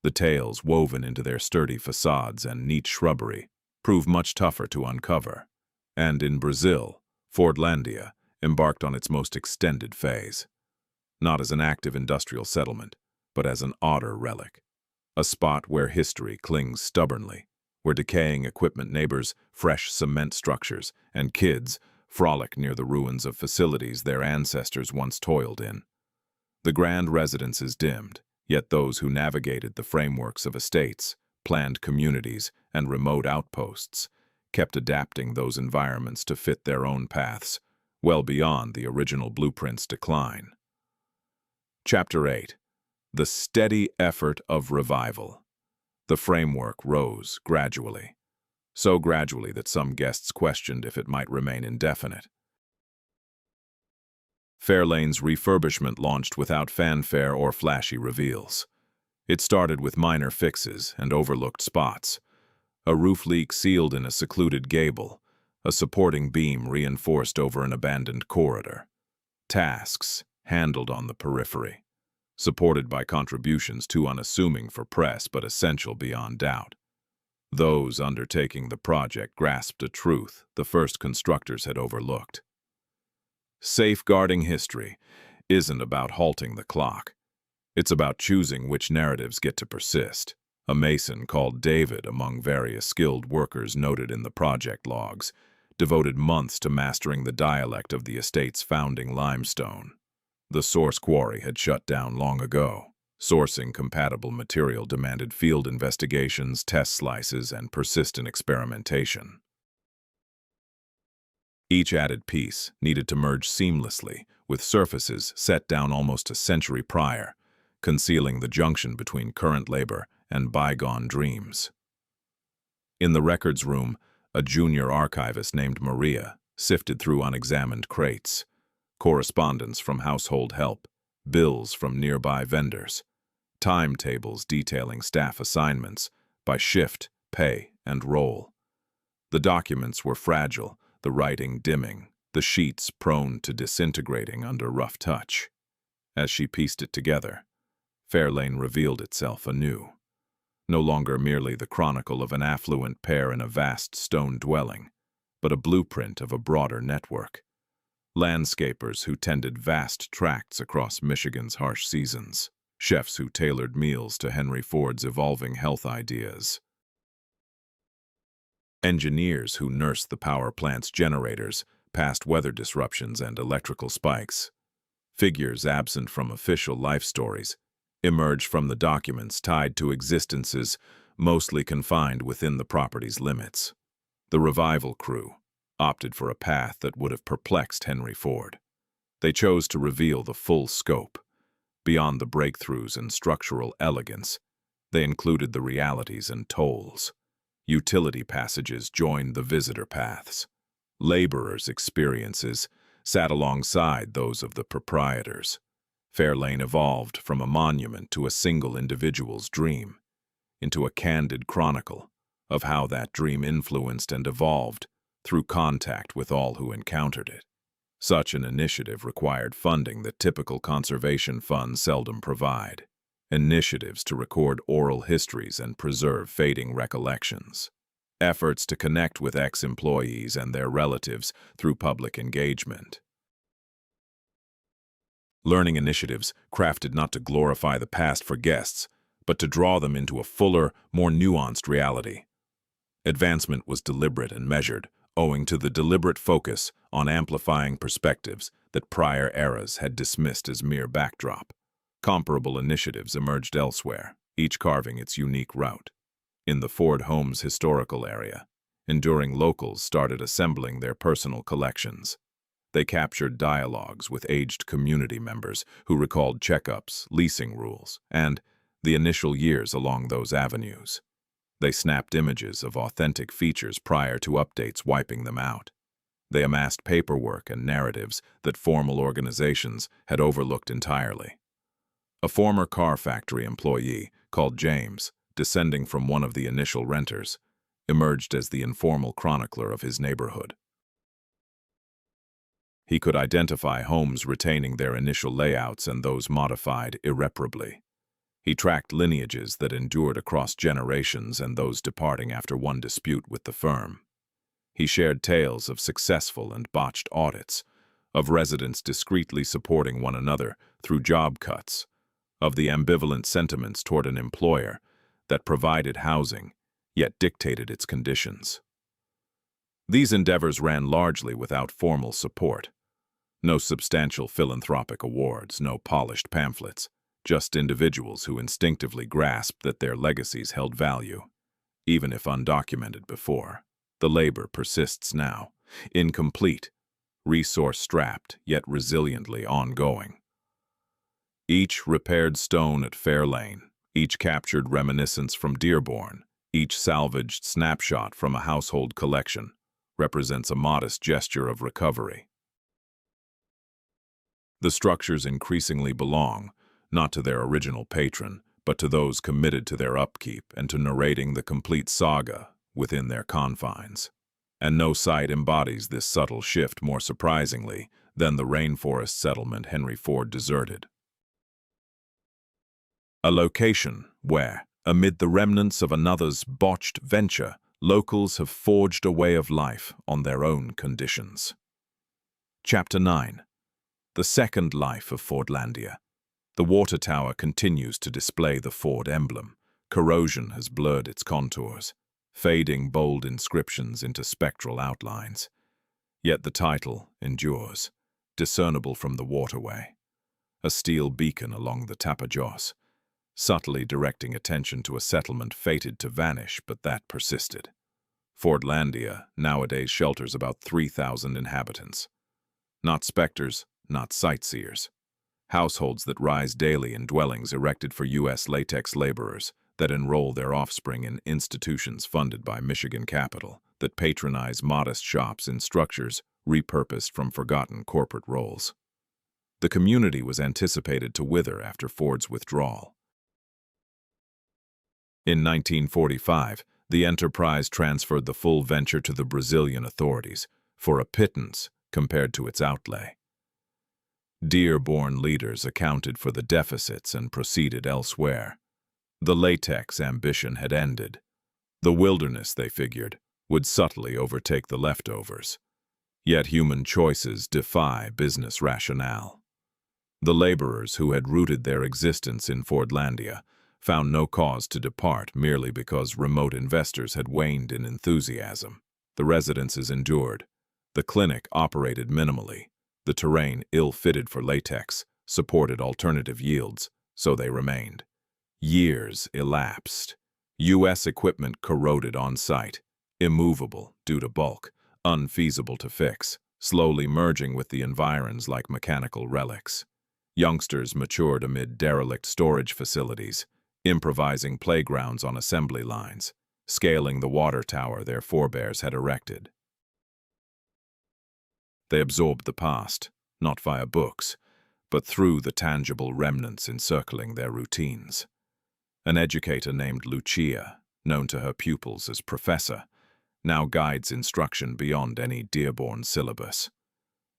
The tales woven into their sturdy facades and neat shrubbery prove much tougher to uncover. And in Brazil, Fordlandia embarked on its most extended phase. Not as an active industrial settlement, but as an otter relic. A spot where history clings stubbornly, where decaying equipment neighbors fresh cement structures, and kids frolic near the ruins of facilities their ancestors once toiled in. The grand residences dimmed, yet those who navigated the frameworks of estates, planned communities, and remote outposts kept adapting those environments to fit their own paths, well beyond the original blueprint's decline. Chapter 8. The steady effort of revival. The framework rose gradually, so gradually that some guests questioned if it might remain indefinite. Fairlane's refurbishment launched without fanfare or flashy reveals. It started with minor fixes and overlooked spots. A roof leak sealed in a secluded gable, a supporting beam reinforced over an abandoned corridor. Tasks handled on the periphery, supported by contributions too unassuming for press but essential beyond doubt. Those undertaking the project grasped a truth the first constructors had overlooked. Safeguarding history isn't about halting the clock. It's about choosing which narratives get to persist. A mason called David, among various skilled workers noted in the project logs, devoted months to mastering the dialect of the estate's founding limestone. The source quarry had shut down long ago. Sourcing compatible material demanded field investigations, test slices, and persistent experimentation. Each added piece needed to merge seamlessly with surfaces set down almost a century prior, concealing the junction between current labor and bygone dreams. In the records room, a junior archivist named Maria sifted through unexamined crates, correspondence from household help, bills from nearby vendors, timetables detailing staff assignments by shift, pay, and role. The documents were fragile, the writing dimming, the sheets prone to disintegrating under rough touch. As she pieced it together, Fairlane revealed itself anew. No longer merely the chronicle of an affluent pair in a vast stone dwelling, but a blueprint of a broader network. Landscapers who tended vast tracts across Michigan's harsh seasons, chefs who tailored meals to Henry Ford's evolving health ideas, engineers who nursed the power plant's generators past weather disruptions and electrical spikes. Figures absent from official life stories emerged from the documents tied to existences mostly confined within the property's limits. The revival crew opted for a path that would have perplexed Henry Ford. They chose to reveal the full scope. Beyond the breakthroughs and structural elegance, they included the realities and tolls. Utility passages joined the visitor paths. Laborers' experiences sat alongside those of the proprietors. Fairlane evolved from a monument to a single individual's dream, into a candid chronicle of how that dream influenced and evolved through contact with all who encountered it. Such an initiative required funding that typical conservation funds seldom provide. Initiatives to record oral histories and preserve fading recollections. Efforts to connect with ex-employees and their relatives through public engagement. Learning initiatives crafted not to glorify the past for guests, but to draw them into a fuller, more nuanced reality. Advancement was deliberate and measured, owing to the deliberate focus on amplifying perspectives that prior eras had dismissed as mere backdrop. Comparable initiatives emerged elsewhere, each carving its unique route. In the Ford Home's historical area, enduring locals started assembling their personal collections. They captured dialogues with aged community members who recalled checkups, leasing rules, and the initial years along those avenues. They snapped images of authentic features prior to updates wiping them out. They amassed paperwork and narratives that formal organizations had overlooked entirely. A former car factory employee, called James, descending from one of the initial renters, emerged as the informal chronicler of his neighborhood. He could identify homes retaining their initial layouts and those modified irreparably. He tracked lineages that endured across generations and those departing after one dispute with the firm. He shared tales of successful and botched audits, of residents discreetly supporting one another through job cuts, of the ambivalent sentiments toward an employer that provided housing, yet dictated its conditions. These endeavors ran largely without formal support. No substantial philanthropic awards, no polished pamphlets, just individuals who instinctively grasped that their legacies held value, even if undocumented before. The labor persists now, incomplete, resource-strapped, yet resiliently ongoing. Each repaired stone at Fair Lane, each captured reminiscence from Dearborn, each salvaged snapshot from a household collection, represents a modest gesture of recovery. The structures increasingly belong, not to their original patron, but to those committed to their upkeep and to narrating the complete saga within their confines. And no site embodies this subtle shift more surprisingly than the rainforest settlement Henry Ford deserted. A location where, amid the remnants of another's botched venture, locals have forged a way of life on their own conditions. Chapter 9. The second life of Fordlandia. The water tower continues to display the Ford emblem. Corrosion has blurred its contours, fading bold inscriptions into spectral outlines. Yet the title endures, discernible from the waterway. A steel beacon along the Tapajos, subtly directing attention to a settlement fated to vanish, but that persisted. Fordlandia nowadays shelters about 3,000 inhabitants. Not specters, not sightseers. Households that rise daily in dwellings erected for U.S. latex laborers, that enroll their offspring in institutions funded by Michigan capital, that patronize modest shops in structures repurposed from forgotten corporate roles. The community was anticipated to wither after Ford's withdrawal. In 1945, the enterprise transferred the full venture to the Brazilian authorities for a pittance compared to its outlay. Dearborn leaders accounted for the deficits and proceeded elsewhere. The latex ambition had ended. The wilderness, they figured, would subtly overtake the leftovers. Yet human choices defy business rationale. The laborers who had rooted their existence in Fordlandia found no cause to depart merely because remote investors had waned in enthusiasm. The residences endured. The clinic operated minimally. The terrain, ill-fitted for latex, supported alternative yields, so they remained. Years elapsed. U.S. equipment corroded on site, immovable due to bulk, unfeasible to fix, slowly merging with the environs like mechanical relics. Youngsters matured amid derelict storage facilities, improvising playgrounds on assembly lines, scaling the water tower their forebears had erected. They absorbed the past, not via books, but through the tangible remnants encircling their routines. An educator named Lucia, known to her pupils as Professor, now guides instruction beyond any Dearborn syllabus.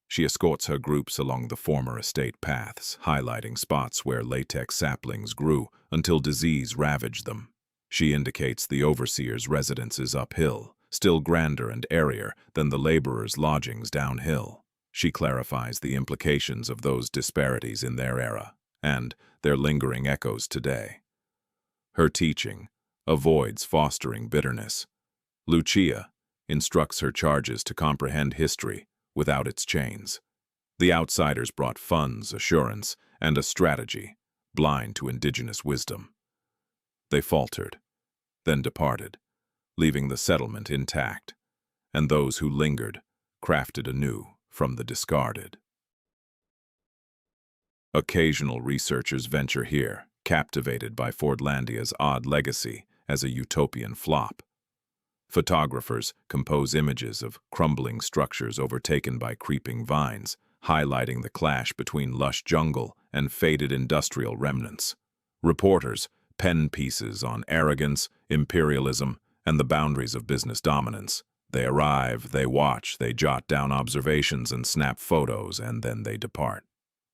She escorts her groups along the former estate paths, highlighting spots where latex saplings grew until disease ravaged them. She indicates the overseer's residences uphill, still grander and airier than the laborers' lodgings downhill. She clarifies the implications of those disparities in their era, and their lingering echoes today. Her teaching avoids fostering bitterness. Lucia instructs her charges to comprehend history without its chains. The outsiders brought funds, assurance, and a strategy, blind to indigenous wisdom. They faltered, then departed, leaving the settlement intact, and those who lingered crafted anew from the discarded. Occasional researchers venture here, captivated by Fordlandia's odd legacy as a utopian flop. Photographers compose images of crumbling structures overtaken by creeping vines, highlighting the clash between lush jungle and faded industrial remnants. Reporters pen pieces on arrogance, imperialism, and the boundaries of business dominance. They arrive, they watch, they jot down observations and snap photos, and then they depart.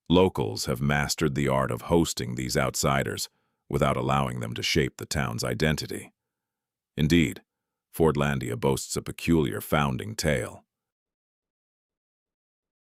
Locals have mastered the art of hosting these outsiders without allowing them to shape the town's identity. Indeed, Fordlandia boasts a peculiar founding tale.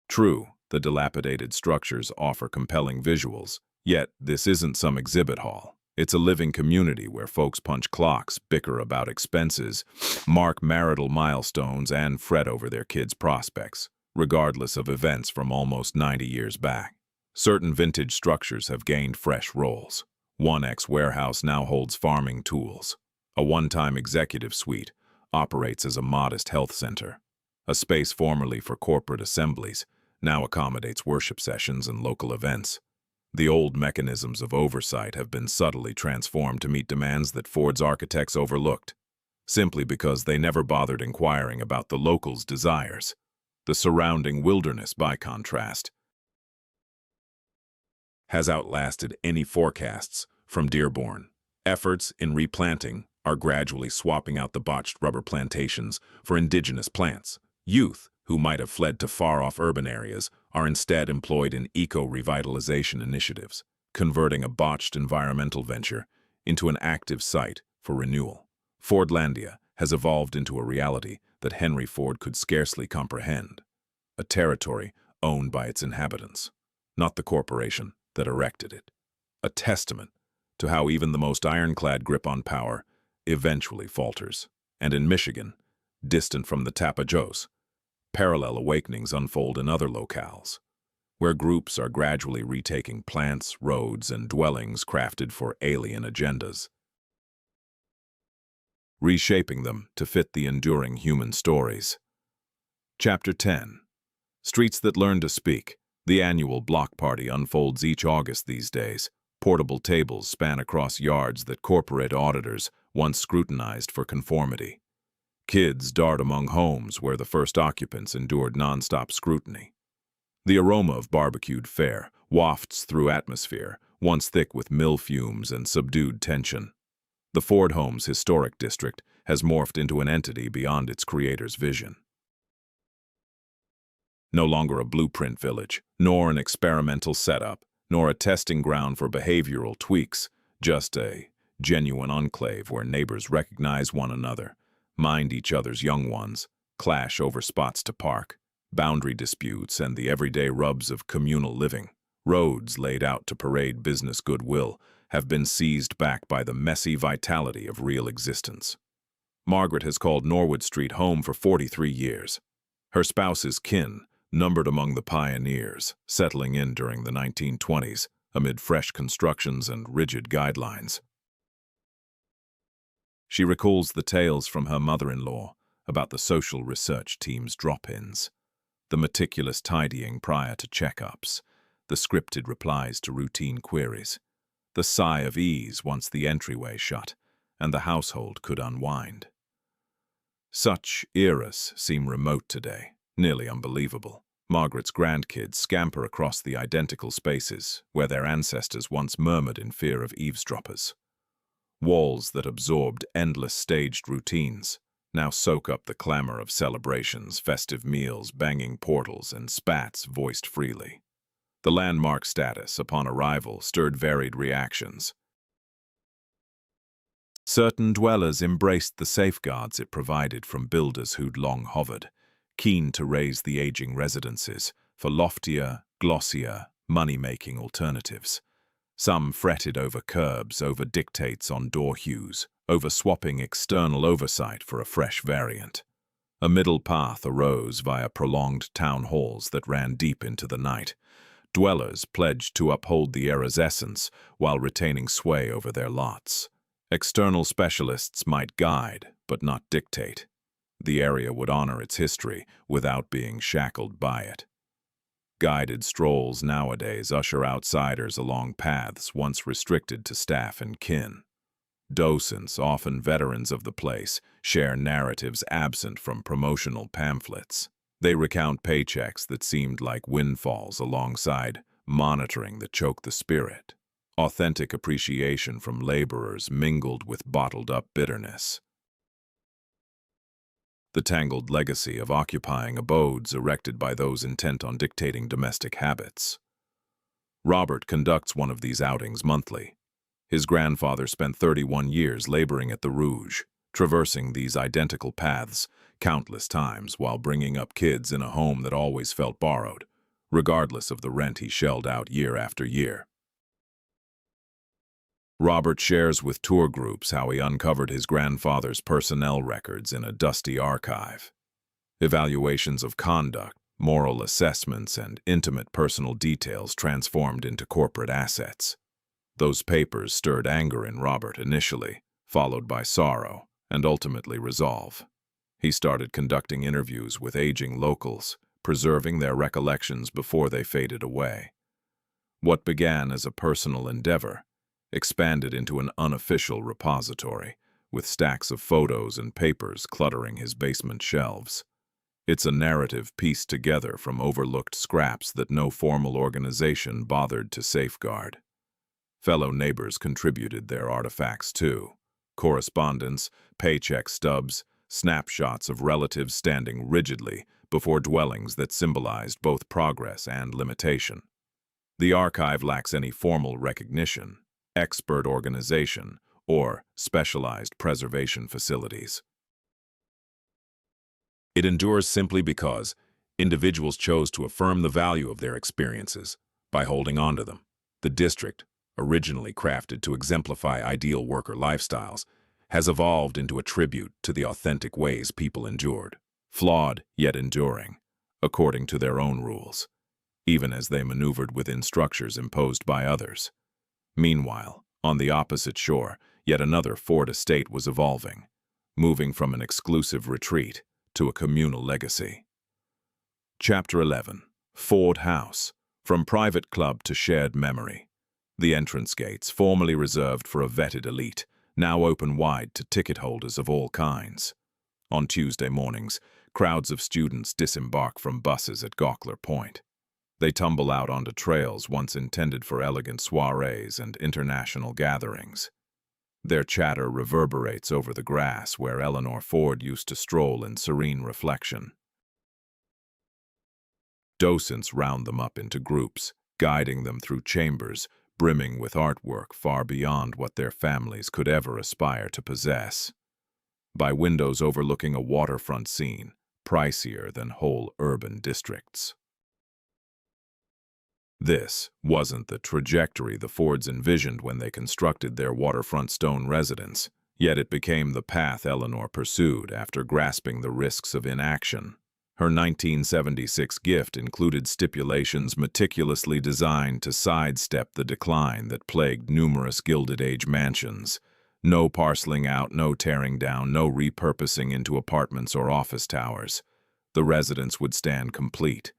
True, the dilapidated structures offer compelling visuals, yet this isn't some exhibit hall. It's a living community where folks punch clocks, bicker about expenses, mark marital milestones, and fret over their kids' prospects, regardless of events from almost 90 years back. Certain vintage structures have gained fresh roles. One ex-warehouse now holds farming tools. A one-time executive suite operates as a modest health center. A space formerly for corporate assemblies now accommodates worship sessions and local events. The old mechanisms of oversight have been subtly transformed to meet demands that Ford's architects overlooked, simply because they never bothered inquiring about the locals' desires. The surrounding wilderness, by contrast, has outlasted any forecasts from Dearborn. Efforts in replanting are gradually swapping out the botched rubber plantations for indigenous plants. Youth, who might have fled to far-off urban areas, are instead employed in eco-revitalization initiatives, converting a botched environmental venture into an active site for renewal. Fordlandia has evolved into a reality that Henry Ford could scarcely comprehend, a territory owned by its inhabitants, not the corporation that erected it. A testament to how even the most ironclad grip on power eventually falters. And in Michigan, distant from the Tapajos, parallel awakenings unfold in other locales, where groups are gradually retaking plants, roads, and dwellings crafted for alien agendas, reshaping them to fit the enduring human stories. Chapter 10. Streets that learn to speak. The annual block party unfolds each August these days. Portable tables span across yards that corporate auditors once scrutinized for conformity. Kids dart among homes where the first occupants endured nonstop scrutiny. The aroma of barbecued fare wafts through atmosphere, once thick with mill fumes and subdued tension. The Ford Home's historic district has morphed into an entity beyond its creator's vision. No longer a blueprint village, nor an experimental setup, nor a testing ground for behavioral tweaks, just a genuine enclave where neighbors recognize one another, mind each other's young ones, clash over spots to park, boundary disputes, and the everyday rubs of communal living. Roads laid out to parade business goodwill have been seized back by the messy vitality of real existence. Margaret has called Norwood Street home for 43 years. Her spouse's kin, numbered among the pioneers, settling in during the 1920s amid fresh constructions and rigid guidelines. She recalls the tales from her mother-in-law about the social research team's drop-ins, the meticulous tidying prior to checkups, the scripted replies to routine queries, the sigh of ease once the entryway shut and the household could unwind. Such eras seem remote today, nearly unbelievable. Margaret's grandkids scamper across the identical spaces where their ancestors once murmured in fear of eavesdroppers. Walls that absorbed endless staged routines now soak up the clamor of celebrations, festive meals, banging portals, and spats voiced freely. The landmark status upon arrival stirred varied reactions. Certain dwellers embraced the safeguards it provided from builders who'd long hovered, keen to raise the aging residences for loftier, glossier, money-making alternatives. Some fretted over curbs, over dictates on door hues, over swapping external oversight for a fresh variant. A middle path arose via prolonged town halls that ran deep into the night. Dwellers pledged to uphold the era's essence while retaining sway over their lots. External specialists might guide, but not dictate. The area would honor its history without being shackled by it. Guided strolls nowadays usher outsiders along paths once restricted to staff and kin. Docents, often veterans of the place, share narratives absent from promotional pamphlets. They recount paychecks that seemed like windfalls alongside monitoring that choked the spirit. Authentic appreciation from laborers mingled with bottled-up bitterness. The tangled legacy of occupying abodes erected by those intent on dictating domestic habits. Robert conducts one of these outings monthly. His grandfather spent 31 years laboring at the Rouge, traversing these identical paths countless times while bringing up kids in a home that always felt borrowed, regardless of the rent he shelled out year after year. Robert shares with tour groups how he uncovered his grandfather's personnel records in a dusty archive. Evaluations of conduct, moral assessments, and intimate personal details transformed into corporate assets. Those papers stirred anger in Robert initially, followed by sorrow, and ultimately resolve. He started conducting interviews with aging locals, preserving their recollections before they faded away. What began as a personal endeavor expanded into an unofficial repository, with stacks of photos and papers cluttering his basement shelves. It's a narrative pieced together from overlooked scraps that no formal organization bothered to safeguard. Fellow neighbors contributed their artifacts too. Correspondence, paycheck stubs, snapshots of relatives standing rigidly before dwellings that symbolized both progress and limitation. The archive lacks any formal recognition, expert organization, or specialized preservation facilities. It endures simply because individuals chose to affirm the value of their experiences by holding on to them. The district, originally crafted to exemplify ideal worker lifestyles, has evolved into a tribute to the authentic ways people endured, flawed yet enduring, according to their own rules, even as they maneuvered within structures imposed by others. Meanwhile, on the opposite shore, yet another Ford estate was evolving, moving from an exclusive retreat to a communal legacy. Chapter 11. Ford House. From private club to shared memory. The entrance gates, formerly reserved for a vetted elite, now open wide to ticket holders of all kinds. On Tuesday mornings, crowds of students disembark from buses at Gawkler Point. They tumble out onto trails once intended for elegant soirees and international gatherings. Their chatter reverberates over the grass where Eleanor Ford used to stroll in serene reflection. Docents round them up into groups, guiding them through chambers brimming with artwork far beyond what their families could ever aspire to possess. By windows overlooking a waterfront scene, pricier than whole urban districts. This wasn't the trajectory the Fords envisioned when they constructed their waterfront stone residence, yet it became the path Eleanor pursued after grasping the risks of inaction. Her 1976 gift included stipulations meticulously designed to sidestep the decline that plagued numerous Gilded Age mansions. No parceling out, no tearing down, no repurposing into apartments or office towers. The residence would stand complete.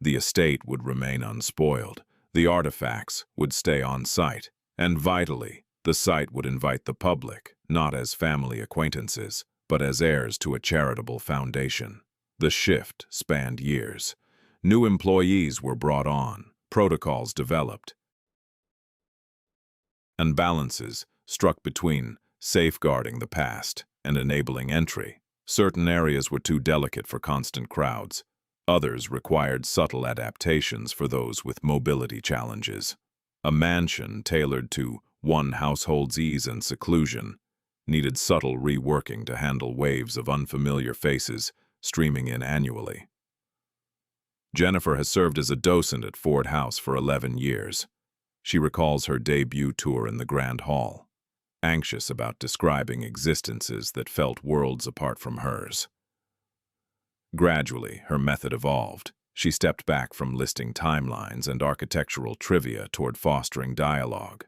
The estate would remain unspoiled. The artifacts would stay on site. And vitally, the site would invite the public, not as family acquaintances, but as heirs to a charitable foundation. The shift spanned years. New employees were brought on, protocols developed, and balances struck between safeguarding the past and enabling entry. Certain areas were too delicate for constant crowds. Others required subtle adaptations for those with mobility challenges. A mansion tailored to one household's ease and seclusion needed subtle reworking to handle waves of unfamiliar faces streaming in annually. Jennifer has served as a docent at Ford House for 11 years. She recalls her debut tour in the Grand Hall, anxious about describing existences that felt worlds apart from hers. Gradually, her method evolved. She stepped back from listing timelines and architectural trivia toward fostering dialogue.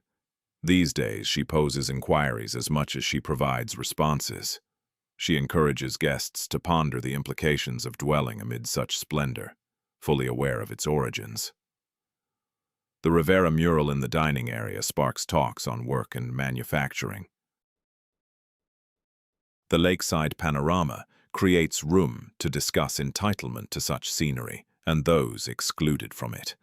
These days, she poses inquiries as much as she provides responses. She encourages guests to ponder the implications of dwelling amid such splendor, fully aware of its origins. The Rivera mural in the dining area sparks talks on work and manufacturing. The lakeside panorama creates room to discuss entitlement to such scenery and those excluded from it.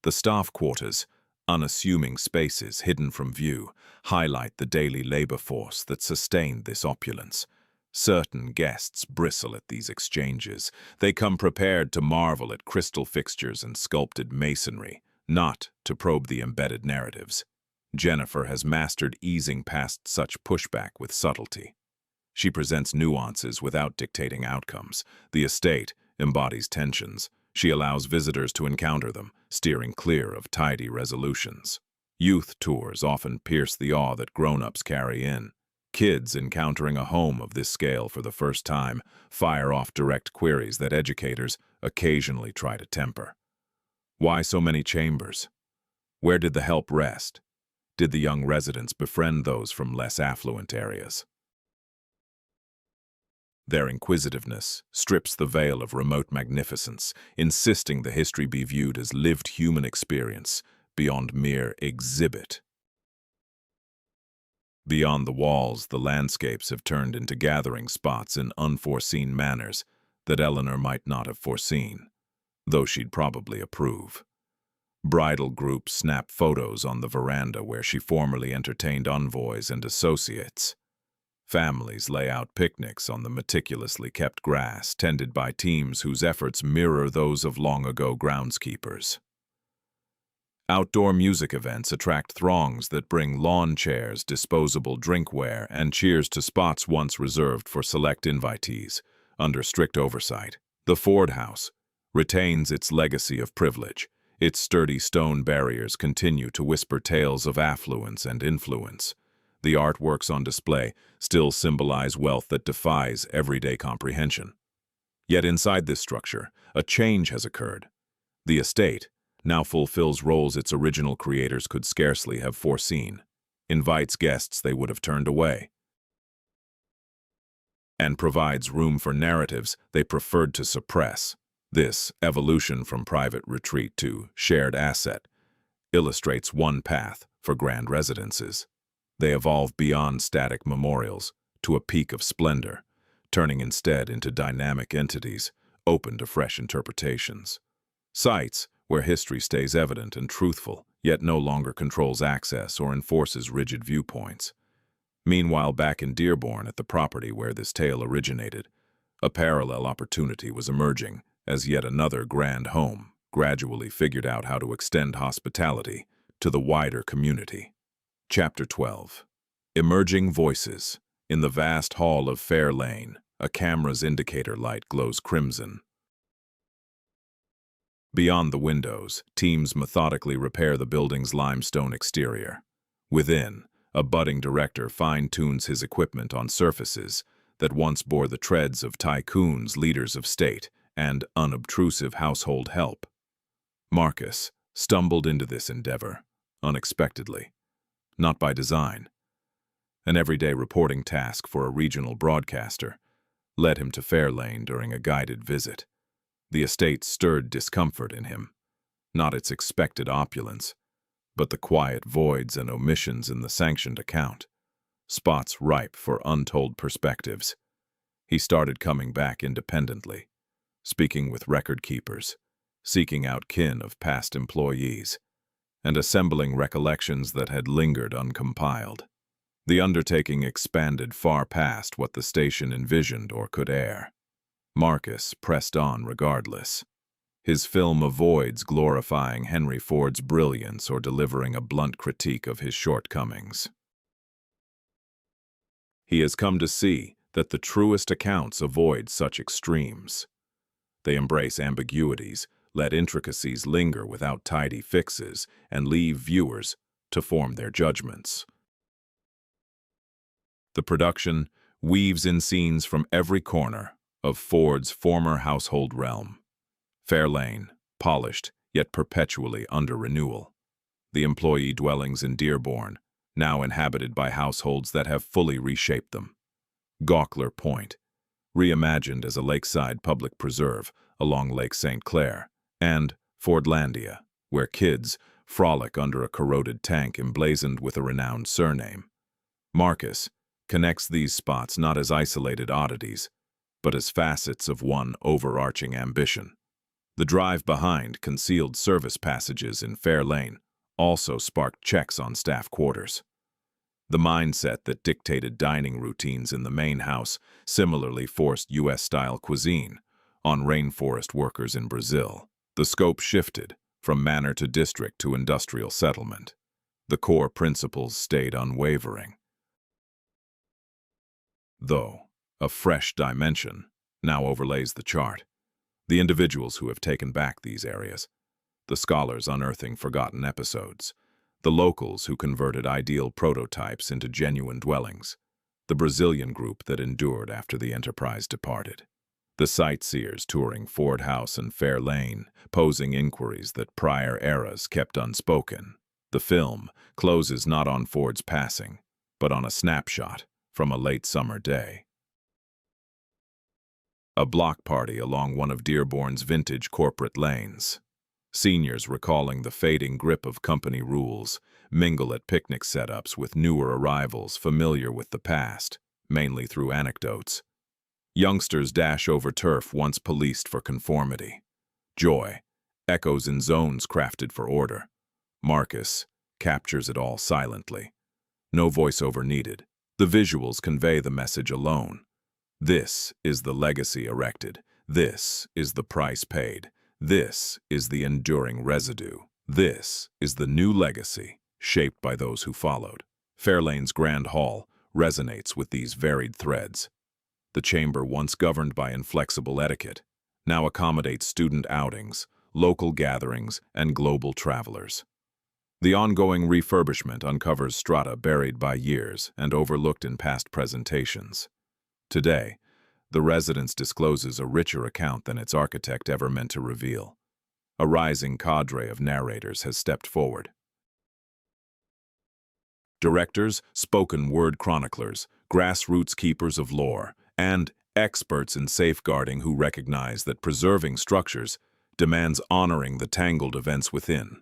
The staff quarters, unassuming spaces hidden from view, highlight the daily labor force that sustained this opulence. Certain guests bristle at these exchanges. They come prepared to marvel at crystal fixtures and sculpted masonry, not to probe the embedded narratives. Jennifer has mastered easing past such pushback with subtlety. She presents nuances without dictating outcomes. The estate embodies tensions. She allows visitors to encounter them, steering clear of tidy resolutions. Youth tours often pierce the awe that grown-ups carry in. Kids encountering a home of this scale for the first time fire off direct queries that educators occasionally try to temper. Why so many chambers? Where did the help rest? Did the young residents befriend those from less affluent areas? Their inquisitiveness strips the veil of remote magnificence, insisting the history be viewed as lived human experience beyond mere exhibit. Beyond the walls, the landscapes have turned into gathering spots in unforeseen manners that Eleanor might not have foreseen, though she'd probably approve. Bridal groups snap photos on the veranda where she formerly entertained envoys and associates. Families lay out picnics on the meticulously kept grass, tended by teams whose efforts mirror those of long-ago groundskeepers. Outdoor music events attract throngs that bring lawn chairs, disposable drinkware, and cheers to spots once reserved for select invitees, under strict oversight. The Ford House retains its legacy of privilege. Its sturdy stone barriers continue to whisper tales of affluence and influence. The artworks on display still symbolize wealth that defies everyday comprehension. Yet inside this structure, a change has occurred. The estate now fulfills roles its original creators could scarcely have foreseen, invites guests they would have turned away, and provides room for narratives they preferred to suppress. This evolution from private retreat to shared asset illustrates one path for grand residences. They evolve beyond static memorials to a peak of splendor, turning instead into dynamic entities open to fresh interpretations. Sites where history stays evident and truthful, yet no longer controls access or enforces rigid viewpoints. Meanwhile, back in Dearborn, at the property where this tale originated, a parallel opportunity was emerging as yet another grand home gradually figured out how to extend hospitality to the wider community. Chapter 12. Emerging Voices. In the vast hall of Fair Lane, a camera's indicator light glows crimson. Beyond the windows, teams methodically repair the building's limestone exterior. Within, a budding director fine-tunes his equipment on surfaces that once bore the treads of tycoons, leaders of state, and unobtrusive household help. Marcus stumbled into this endeavor, unexpectedly, not by design. An everyday reporting task for a regional broadcaster led him to Fairlane during a guided visit. The estate stirred discomfort in him, not its expected opulence, but the quiet voids and omissions in the sanctioned account, spots ripe for untold perspectives. He started coming back independently, speaking with record keepers, seeking out kin of past employees, and assembling recollections that had lingered uncompiled. The undertaking expanded far past what the station envisioned or could air. Marcus pressed on regardless. His film avoids glorifying Henry Ford's brilliance or delivering a blunt critique of his shortcomings. He has come to see that the truest accounts avoid such extremes. They embrace ambiguities, let intricacies linger without tidy fixes, and leave viewers to form their judgments. The production weaves in scenes from every corner of Ford's former household realm. Fair Lane, polished, yet perpetually under renewal. The employee dwellings in Dearborn, now inhabited by households that have fully reshaped them. Gawkler Point, reimagined as a lakeside public preserve along Lake St. Clair, and Fordlandia, where kids frolic under a corroded tank emblazoned with a renowned surname. Marcus connects these spots not as isolated oddities, but as facets of one overarching ambition. The drive behind concealed service passages in Fair Lane also sparked checks on staff quarters. The mindset that dictated dining routines in the main house similarly forced U.S.-style cuisine on rainforest workers in Brazil. The scope shifted from manor to district to industrial settlement. The core principles stayed unwavering, though a fresh dimension now overlays the chart. The individuals who have taken back these areas, the scholars unearthing forgotten episodes, The locals who converted ideal prototypes into genuine dwellings. The Brazilian group that endured after the enterprise departed. The sightseers touring Ford House and Fair Lane, posing inquiries that prior eras kept unspoken. The film closes not on Ford's passing, but on a snapshot from a late summer day. A block party along one of Dearborn's vintage corporate lanes. Seniors recalling the fading grip of company rules, mingle at picnic setups with newer arrivals familiar with the past, mainly through anecdotes. Youngsters dash over turf once policed for conformity. Joy echoes in zones crafted for order. Marcus captures it all silently. No voiceover needed. The visuals convey the message alone. This is the legacy erected. This is the price paid. This is the enduring residue. This is the new legacy, shaped by those who followed. Fairlane's Grand Hall resonates with these varied threads. The chamber, once governed by inflexible etiquette, now accommodates student outings, local gatherings, and global travelers. The ongoing refurbishment uncovers strata buried by years and overlooked in past presentations. Today, the residence discloses a richer account than its architect ever meant to reveal. A rising cadre of narrators has stepped forward. Directors, spoken word chroniclers, grassroots keepers of lore, and experts in safeguarding who recognize that preserving structures demands honoring the tangled events within.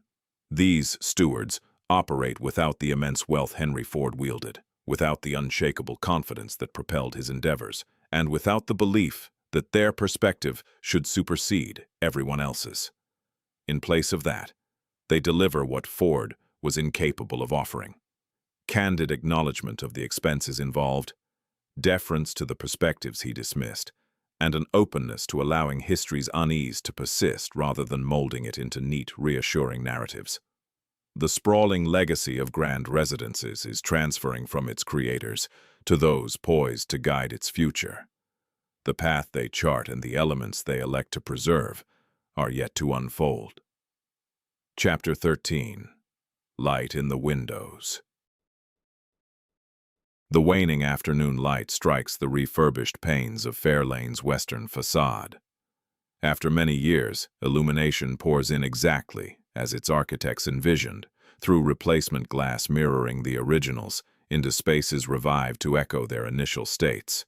These stewards operate without the immense wealth Henry Ford wielded, without the unshakable confidence that propelled his endeavors, and without the belief that their perspective should supersede everyone else's. In place of that, they deliver what Ford was incapable of offering. Candid acknowledgement of the expenses involved, deference to the perspectives he dismissed, and an openness to allowing history's unease to persist rather than molding it into neat, reassuring narratives. The sprawling legacy of grand residences is transferring from its creators to those poised to guide its future. The path they chart and the elements they elect to preserve are yet to unfold. Chapter 13. Light in the Windows. The waning afternoon light strikes the refurbished panes of Fairlane's western facade. After many years, illumination pours in exactly as its architects envisioned, through replacement glass mirroring the originals into spaces revived to echo their initial states.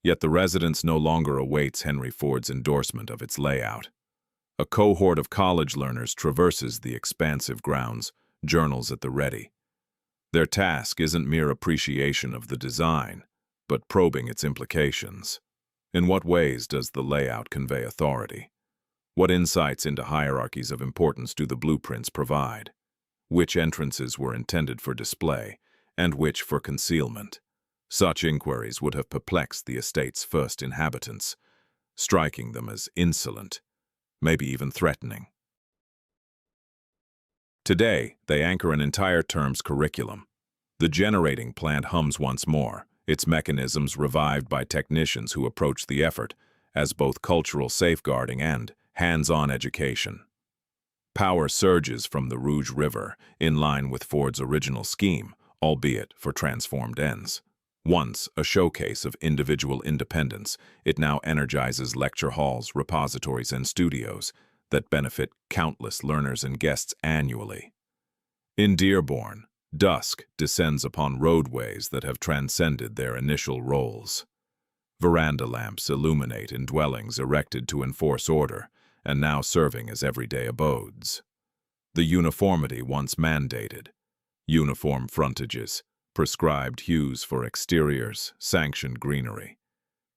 Yet the residence no longer awaits Henry Ford's endorsement of its layout. A cohort of college learners traverses the expansive grounds, journals at the ready. Their task isn't mere appreciation of the design, but probing its implications. In what ways does the layout convey authority? What insights into hierarchies of importance do the blueprints provide? Which entrances were intended for display, and which for concealment? Such inquiries would have perplexed the estate's first inhabitants, striking them as insolent, maybe even threatening. Today, they anchor an entire term's curriculum. The generating plant hums once more, its mechanisms revived by technicians who approach the effort as both cultural safeguarding and hands-on education. Power surges from the Rouge River, in line with Ford's original scheme, albeit for transformed ends. Once a showcase of individual independence, it now energizes lecture halls, repositories, and studios that benefit countless learners and guests annually. In Dearborn, dusk descends upon roadways that have transcended their initial roles. Veranda lamps illuminate in dwellings erected to enforce order and now serving as everyday abodes. The uniformity once mandated, uniform frontages, prescribed hues for exteriors, sanctioned greenery,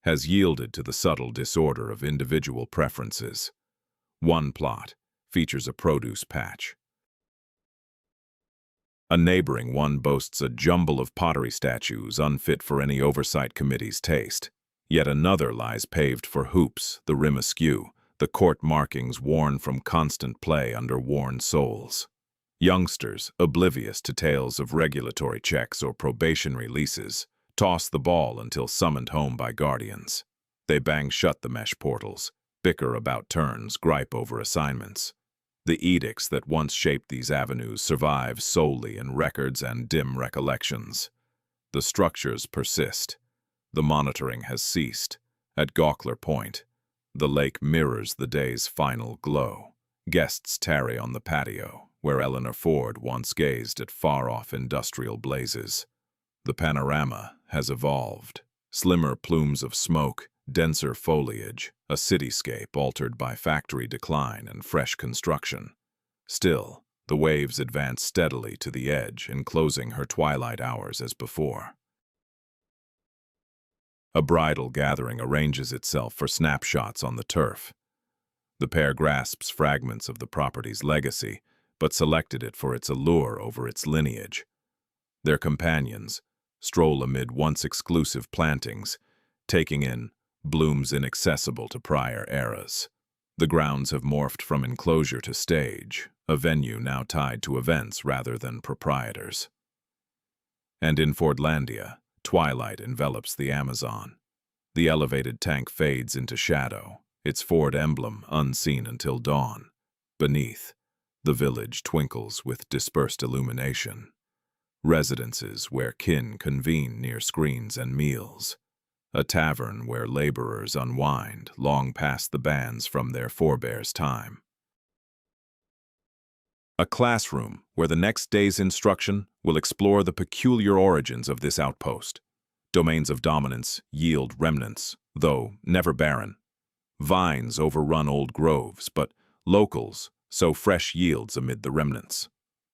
has yielded to the subtle disorder of individual preferences. One plot features a produce patch. A neighboring one boasts a jumble of pottery statues unfit for any oversight committee's taste. Yet another lies paved for hoops, the rim askew, the court markings worn from constant play under worn soles. Youngsters, oblivious to tales of regulatory checks or probation releases, toss the ball until summoned home by guardians. They bang shut the mesh portals, bicker about turns, gripe over assignments. The edicts that once shaped these avenues survive solely in records and dim recollections. The structures persist. The monitoring has ceased. At Gawkler Point, the lake mirrors the day's final glow. Guests tarry on the patio, where Eleanor Ford once gazed at far-off industrial blazes. The panorama has evolved. Slimmer plumes of smoke, denser foliage, a cityscape altered by factory decline and fresh construction. Still, the waves advance steadily to the edge, enclosing her twilight hours as before. A bridal gathering arranges itself for snapshots on the turf. The pair grasps fragments of the property's legacy, but selected it for its allure over its lineage. Their companions stroll amid once exclusive plantings, taking in blooms inaccessible to prior eras. The grounds have morphed from enclosure to stage, a venue now tied to events rather than proprietors. And in Fordlandia, twilight envelops the Amazon. The elevated tank fades into shadow, its Ford emblem unseen until dawn. Beneath, the village twinkles with dispersed illumination. Residences where kin convene near screens and meals. A tavern where laborers unwind long past the bands from their forebears' time. A classroom where the next day's instruction will explore the peculiar origins of this outpost. Domains of dominance yield remnants, though never barren. Vines overrun old groves, but locals sow fresh yields amid the remnants.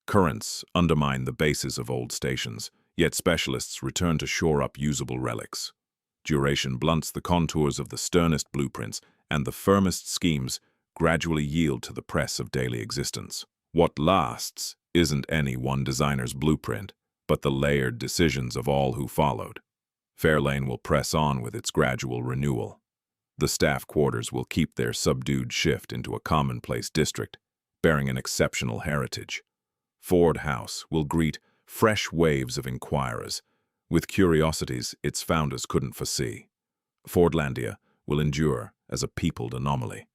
Currents undermine the bases of old stations, yet specialists return to shore up usable relics. Duration blunts the contours of the sternest blueprints, and the firmest schemes gradually yield to the press of daily existence. What lasts isn't any one designer's blueprint, but the layered decisions of all who followed. Fairlane will press on with its gradual renewal. The staff quarters will keep their subdued shift into a commonplace district, bearing an exceptional heritage. Ford House will greet fresh waves of inquirers, with curiosities its founders couldn't foresee. Fordlandia will endure as a peopled anomaly,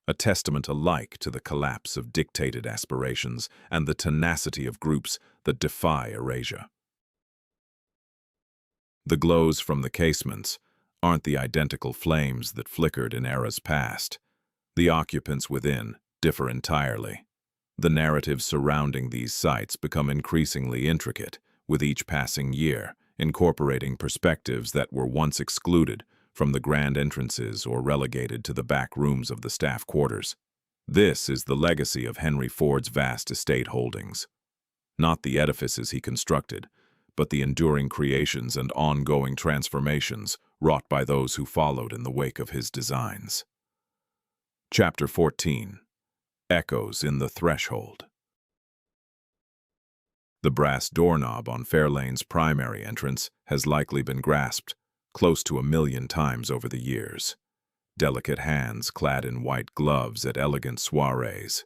a testament alike to the collapse of dictated aspirations and the tenacity of groups that defy erasure. The glows from the casements aren't the identical flames that flickered in eras past. The occupants within differ entirely. The narratives surrounding these sites become increasingly intricate with each passing year, incorporating perspectives that were once excluded from the grand entrances or relegated to the back rooms of the staff quarters. This is the legacy of Henry Ford's vast estate holdings. Not the edifices he constructed, but the enduring creations and ongoing transformations wrought by those who followed in the wake of his designs. Chapter 14. Echoes in the Threshold. The brass doorknob on Fairlane's primary entrance has likely been grasped close to 1,000,000 times over the years. Delicate hands clad in white gloves at elegant soirees.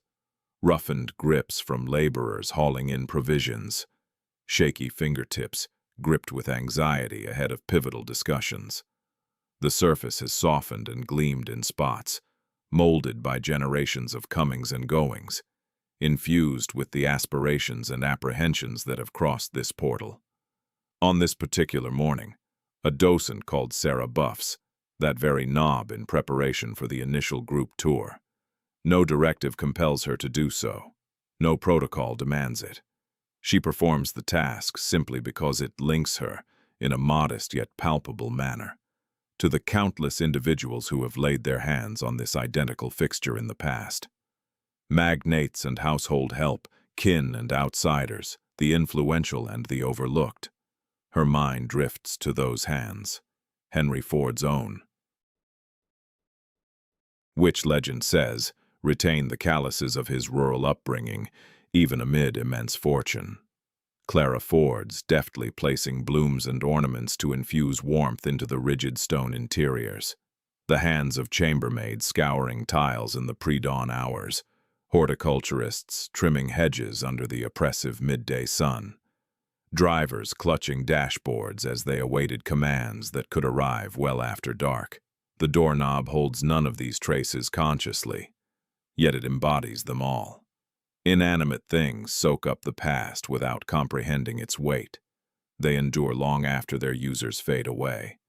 Roughened grips from laborers hauling in provisions. Shaky fingertips gripped with anxiety ahead of pivotal discussions. The surface has softened and gleamed in spots, molded by generations of comings and goings, infused with the aspirations and apprehensions that have crossed this portal. On this particular morning, a docent called Sarah Buffs, that very knob in preparation for the initial group tour. No directive compels her to do so. No protocol demands it. She performs the task simply because it links her, in a modest yet palpable manner, to the countless individuals who have laid their hands on this identical fixture in the past. Magnates and household help, kin and outsiders, the influential and the overlooked. Her mind drifts to those hands, Henry Ford's own, which, legend says, retained the calluses of his rural upbringing, even amid immense fortune. Clara Ford's, deftly placing blooms and ornaments to infuse warmth into the rigid stone interiors. The hands of chambermaids scouring tiles in the pre-dawn hours. Horticulturists trimming hedges under the oppressive midday sun. Drivers clutching dashboards as they awaited commands that could arrive well after dark. The doorknob holds none of these traces consciously, yet it embodies them all. Inanimate things soak up the past without comprehending its weight. They endure long after their users fade away.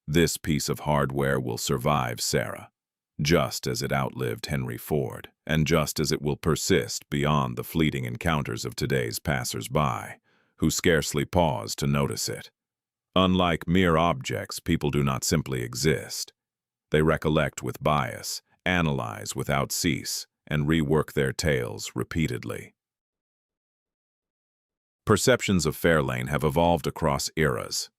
This piece of hardware will survive Sarah, just as it outlived Henry Ford, and just as it will persist beyond the fleeting encounters of today's passers-by, who scarcely pause to notice it. Unlike mere objects, people do not simply exist. They recollect with bias, analyze without cease, and rework their tales repeatedly. Perceptions of Fairlane have evolved across eras.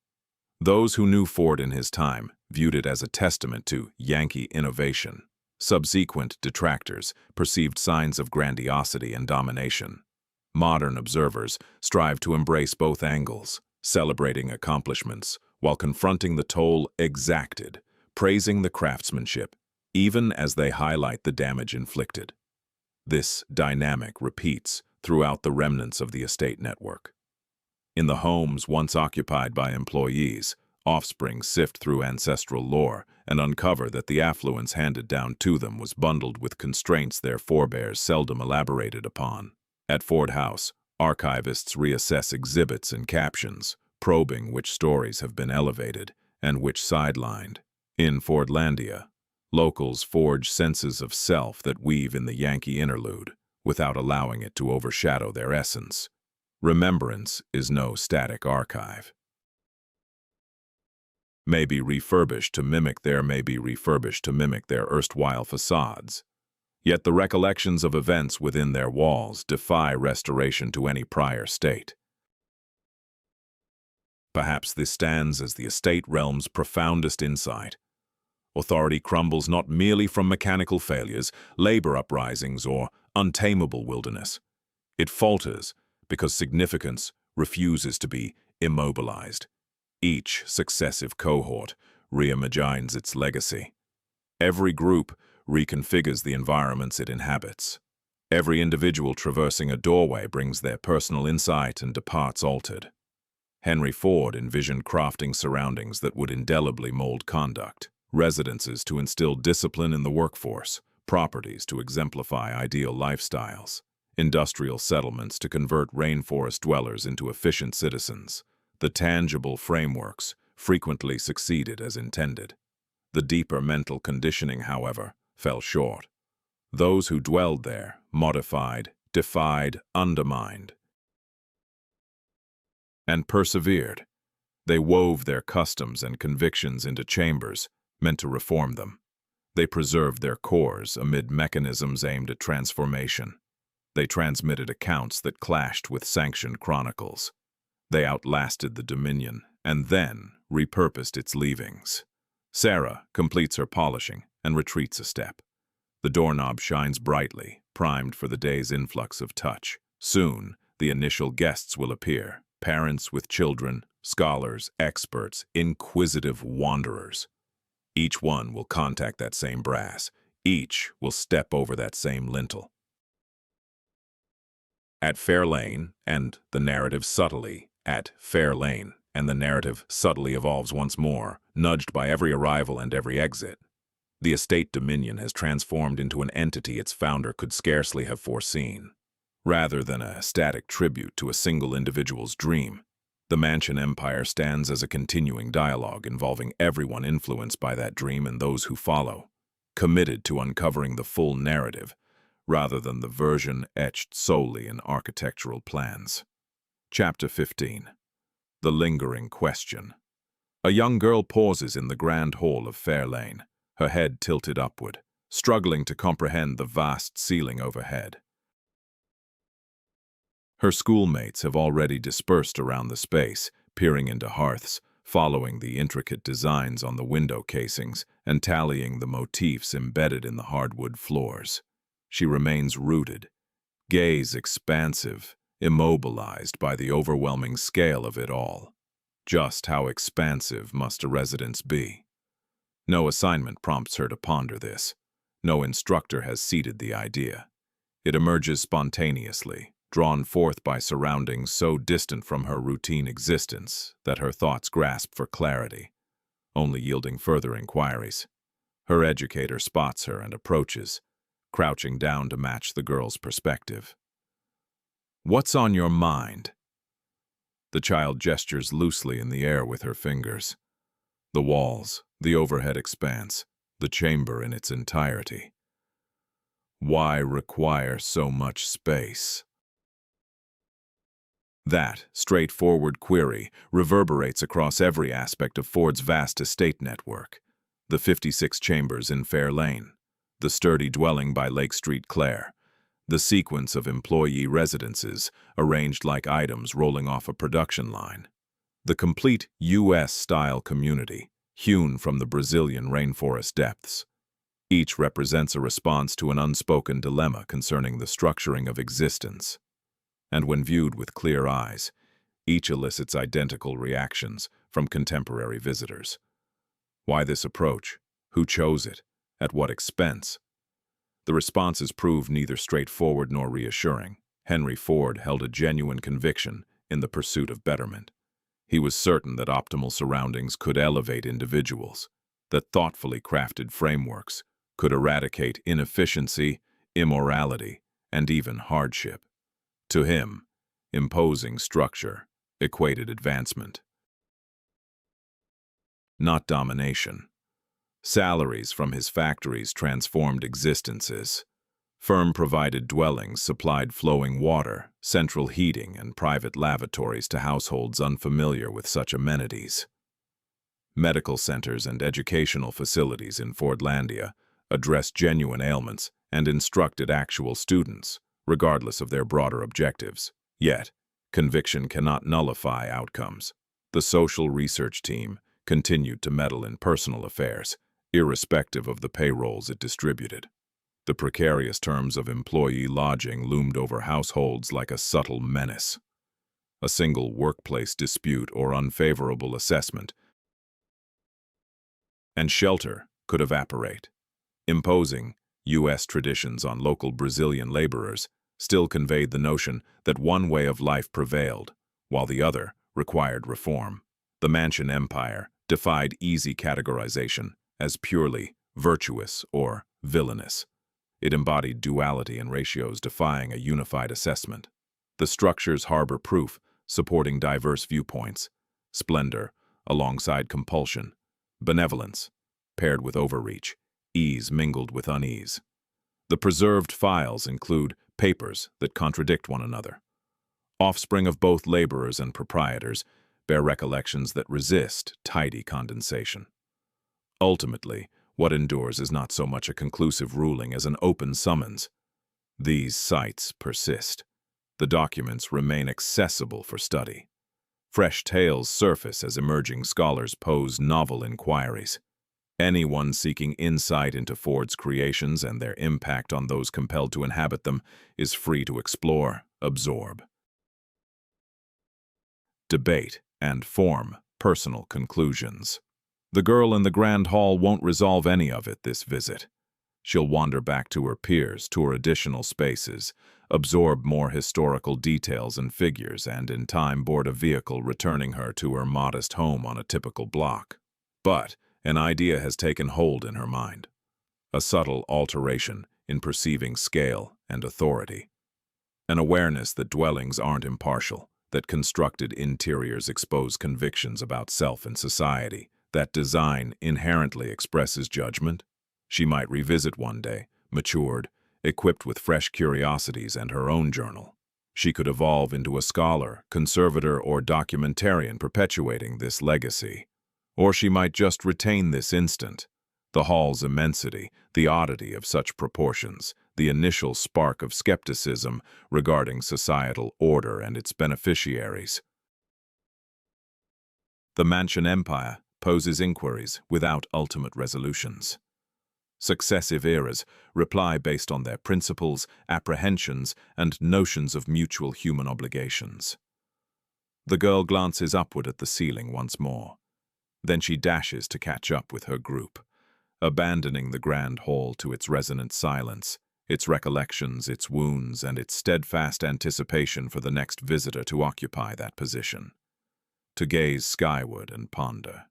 Those who knew Ford in his time viewed it as a testament to Yankee innovation. Subsequent detractors perceived signs of grandiosity and domination. Modern observers strive to embrace both angles, celebrating accomplishments while confronting the toll exacted, praising the craftsmanship, even as they highlight the damage inflicted. This dynamic repeats throughout the remnants of the estate network. In the homes once occupied by employees, offspring sift through ancestral lore and uncover that the affluence handed down to them was bundled with constraints their forebears seldom elaborated upon. At Ford House, archivists reassess exhibits and captions, probing which stories have been elevated and which sidelined. In Fordlandia, locals forge senses of self that weave in the Yankee interlude, without allowing it to overshadow their essence. Remembrance is no static archive. May be refurbished to mimic their erstwhile facades. Yet the recollections of events within their walls defy restoration to any prior state. Perhaps this stands as the estate realm's profoundest insight. Authority crumbles not merely from mechanical failures, labor uprisings, or untamable wilderness. It falters because significance refuses to be immobilized. Each successive cohort reimagines its legacy. Every group reconfigures the environments it inhabits. Every individual traversing a doorway brings their personal insight and departs altered. Henry Ford envisioned crafting surroundings that would indelibly mold conduct, residences to instill discipline in the workforce, properties to exemplify ideal lifestyles, industrial settlements to convert rainforest dwellers into efficient citizens. The tangible frameworks frequently succeeded as intended. The deeper mental conditioning, however, fell short. Those who dwelled there modified, defied, undermined, and persevered. They wove their customs and convictions into chambers meant to reform them. They preserved their cores amid mechanisms aimed at transformation. They transmitted accounts that clashed with sanctioned chronicles. They outlasted the Dominion and then repurposed its leavings. Sarah completes her polishing and retreats a step. The doorknob shines brightly, primed for the day's influx of touch. Soon, the initial guests will appear, parents with children, scholars, experts, inquisitive wanderers. Each one will contact that same brass. Each will step over that same lintel. At Fairlane, and the narrative subtly evolves once more, nudged by every arrival and every exit. The estate dominion has transformed into an entity its founder could scarcely have foreseen. Rather than a static tribute to a single individual's dream, the mansion empire stands as a continuing dialogue involving everyone influenced by that dream and those who follow, committed to uncovering the full narrative, rather than the version etched solely in architectural plans. Chapter 15. The Lingering Question. A young girl pauses in the grand hall of Fairlane, her head tilted upward, struggling to comprehend the vast ceiling overhead. Her schoolmates have already dispersed around the space, peering into hearths, following the intricate designs on the window casings and tallying the motifs embedded in the hardwood floors. She remains rooted, gaze expansive, immobilized by the overwhelming scale of it all. Just how expansive must a residence be? No assignment prompts her to ponder this. No instructor has seeded the idea. It emerges spontaneously, drawn forth by surroundings so distant from her routine existence that her thoughts grasp for clarity, only yielding further inquiries. Her educator spots her and approaches, crouching down to match the girl's perspective. What's on your mind? The child gestures loosely in the air with her fingers. The walls, the overhead expanse, the chamber in its entirety. Why require so much space? That straightforward query reverberates across every aspect of Ford's vast estate network. The 56 chambers in Fair Lane, the sturdy dwelling by Lake Street Clare, the sequence of employee residences arranged like items rolling off a production line, the complete U.S.-style community hewn from the Brazilian rainforest depths. Each represents a response to an unspoken dilemma concerning the structuring of existence. And when viewed with clear eyes, each elicits identical reactions from contemporary visitors. Why this approach? Who chose it? At what expense? The responses prove neither straightforward nor reassuring. Henry Ford held a genuine conviction in the pursuit of betterment. He was certain that optimal surroundings could elevate individuals, that thoughtfully crafted frameworks could eradicate inefficiency, immorality, and even hardship. To him, imposing structure equated advancement, not domination. Salaries from his factories transformed existences. Firm-provided dwellings supplied flowing water, central heating, and private lavatories to households unfamiliar with such amenities. Medical centers and educational facilities in Fordlandia addressed genuine ailments and instructed actual students, regardless of their broader objectives. Yet, conviction cannot nullify outcomes. The social research team continued to meddle in personal affairs, irrespective of the payrolls it distributed. The precarious terms of employee lodging loomed over households like a subtle menace. A single workplace dispute or unfavorable assessment, and shelter could evaporate. Imposing U.S. traditions on local Brazilian laborers still conveyed the notion that one way of life prevailed, while the other required reform. The Mansion Empire defied easy categorization as purely virtuous or villainous. It embodied duality and ratios defying a unified assessment. The structures harbor proof, supporting diverse viewpoints, splendor alongside compulsion, benevolence paired with overreach, ease mingled with unease. The preserved files include papers that contradict one another. Offspring of both laborers and proprietors bear recollections that resist tidy condensation. Ultimately, what endures is not so much a conclusive ruling as an open summons. These sites persist. The documents remain accessible for study. Fresh tales surface as emerging scholars pose novel inquiries. Anyone seeking insight into Ford's creations and their impact on those compelled to inhabit them is free to explore, absorb, debate, and form personal conclusions. The girl in the grand hall won't resolve any of it this visit. She'll wander back to her peers, tour additional spaces, absorb more historical details and figures, and in time board a vehicle returning her to her modest home on a typical block. But an idea has taken hold in her mind. A subtle alteration in perceiving scale and authority. An awareness that dwellings aren't impartial, that constructed interiors expose convictions about self and society, that design inherently expresses judgment. She might revisit one day, matured, equipped with fresh curiosities and her own journal. She could evolve into a scholar, conservator, or documentarian perpetuating this legacy. Or she might just retain this instant, the hall's immensity, the oddity of such proportions, the initial spark of skepticism regarding societal order and its beneficiaries. The Mansion Empire poses inquiries without ultimate resolutions. Successive eras reply based on their principles, apprehensions, and notions of mutual human obligations. The girl glances upward at the ceiling once more. Then she dashes to catch up with her group, abandoning the grand hall to its resonant silence, its recollections, its wounds, and its steadfast anticipation for the next visitor to occupy that position, to gaze skyward and ponder.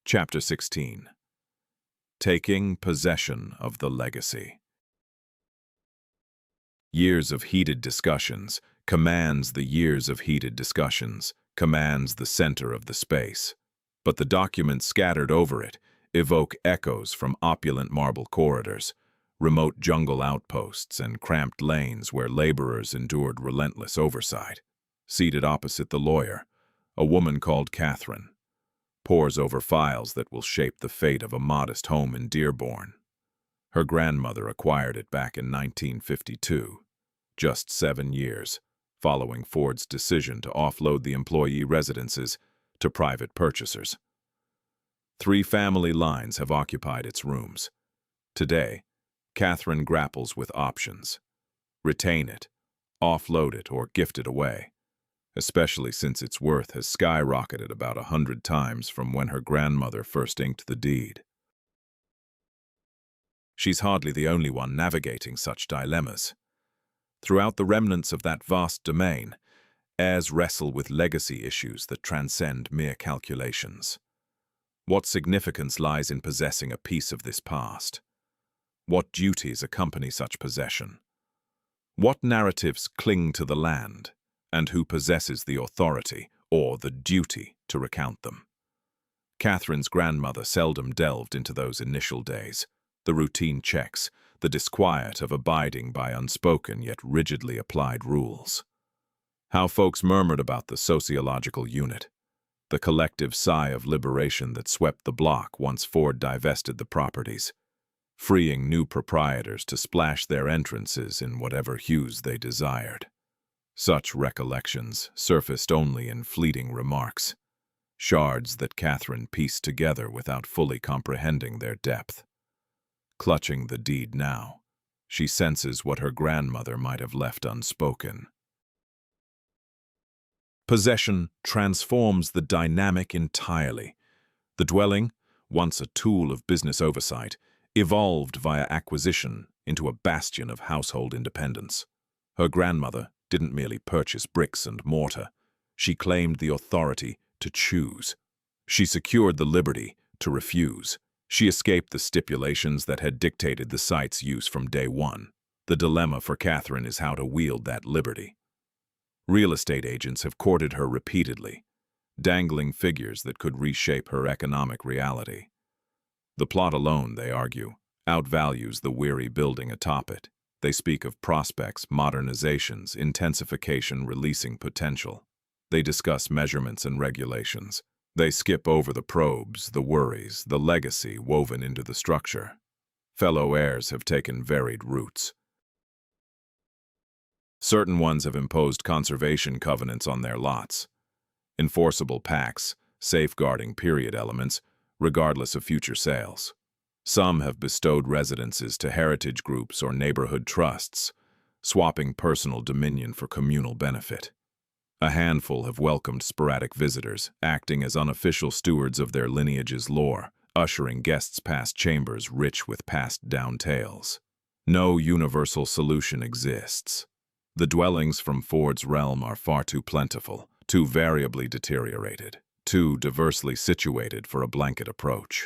Chapter 16. Taking Possession of the Legacy. Years of heated discussions, commands the years of heated discussions, commands the center of the space. But the documents scattered over it evoke echoes from opulent marble corridors, remote jungle outposts, and cramped lanes where laborers endured relentless oversight. Seated opposite the lawyer, a woman called Catherine pores over files that will shape the fate of a modest home in Dearborn. Her grandmother acquired it back in 1952, just 7 years following Ford's decision to offload the employee residences to private purchasers. 3 family lines have occupied its rooms. Today, Catherine grapples with options: retain it, offload it, or gift it away, especially since its worth has skyrocketed about 100 times from when her grandmother first inked the deed. She's hardly the only one navigating such dilemmas. Throughout the remnants of that vast domain, heirs wrestle with legacy issues that transcend mere calculations. What significance lies in possessing a piece of this past? What duties accompany such possession? What narratives cling to the land, and who possesses the authority or the duty to recount them? Catherine's grandmother seldom delved into those initial days, the routine checks, the disquiet of abiding by unspoken yet rigidly applied rules. How folks murmured about the sociological unit, the collective sigh of liberation that swept the block once Ford divested the properties, freeing new proprietors to splash their entrances in whatever hues they desired. Such recollections surfaced only in fleeting remarks, shards that Catherine pieced together without fully comprehending their depth. Clutching the deed now, she senses what her grandmother might have left unspoken. Possession transforms the dynamic entirely. The dwelling, once a tool of business oversight, evolved via acquisition into a bastion of household independence. Her grandmother didn't merely purchase bricks and mortar. She claimed the authority to choose. She secured the liberty to refuse. She escaped the stipulations that had dictated the site's use from day one. The dilemma for Catherine is how to wield that liberty. Real estate agents have courted her repeatedly, dangling figures that could reshape her economic reality. The plot alone, they argue, outvalues the weary building atop it. They speak of prospects, modernizations, intensification, releasing potential. They discuss measurements and regulations. They skip over the probes, the worries, the legacy woven into the structure. Fellow heirs have taken varied routes. Certain ones have imposed conservation covenants on their lots, enforceable pacts, safeguarding period elements, regardless of future sales. Some have bestowed residences to heritage groups or neighborhood trusts, swapping personal dominion for communal benefit. A handful have welcomed sporadic visitors, acting as unofficial stewards of their lineage's lore, ushering guests past chambers rich with passed-down tales. No universal solution exists. The dwellings from Ford's realm are far too plentiful, too variably deteriorated, too diversely situated for a blanket approach.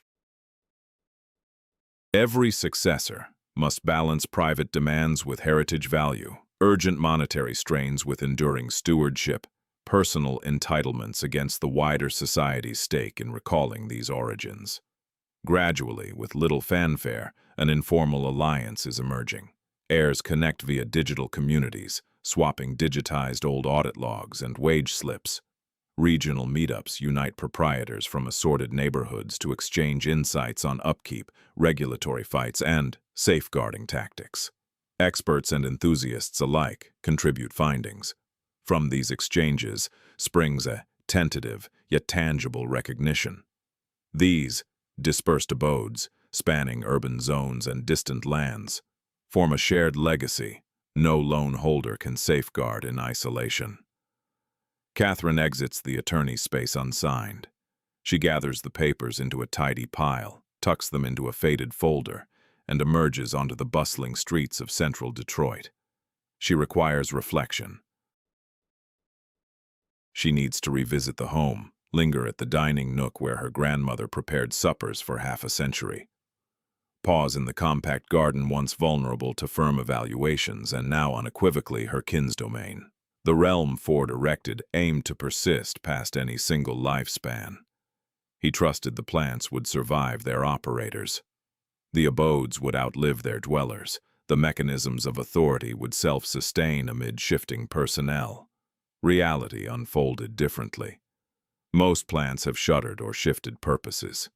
Every successor must balance private demands with heritage value, urgent monetary strains with enduring stewardship, personal entitlements against the wider society's stake in recalling these origins. Gradually, with little fanfare, an informal alliance is emerging. Heirs connect via digital communities, swapping digitized old audit logs and wage slips. Regional meetups unite proprietors from assorted neighborhoods to exchange insights on upkeep, regulatory fights, and safeguarding tactics. Experts and enthusiasts alike contribute findings. From these exchanges springs a tentative yet tangible recognition. These dispersed abodes, spanning urban zones and distant lands, form a shared legacy no lone holder can safeguard in isolation. Catherine exits the attorney's space unsigned. She gathers the papers into a tidy pile, tucks them into a faded folder, and emerges onto the bustling streets of central Detroit. She requires reflection. She needs to revisit the home, linger at the dining nook where her grandmother prepared suppers for half a century. Pause in the compact garden once vulnerable to firm evaluations and now unequivocally her kin's domain. The realm Ford erected aimed to persist past any single lifespan. He trusted the plants would survive their operators. The abodes would outlive their dwellers. The mechanisms of authority would self-sustain amid shifting personnel. Reality unfolded differently. Most plants have shuttered or shifted purposes.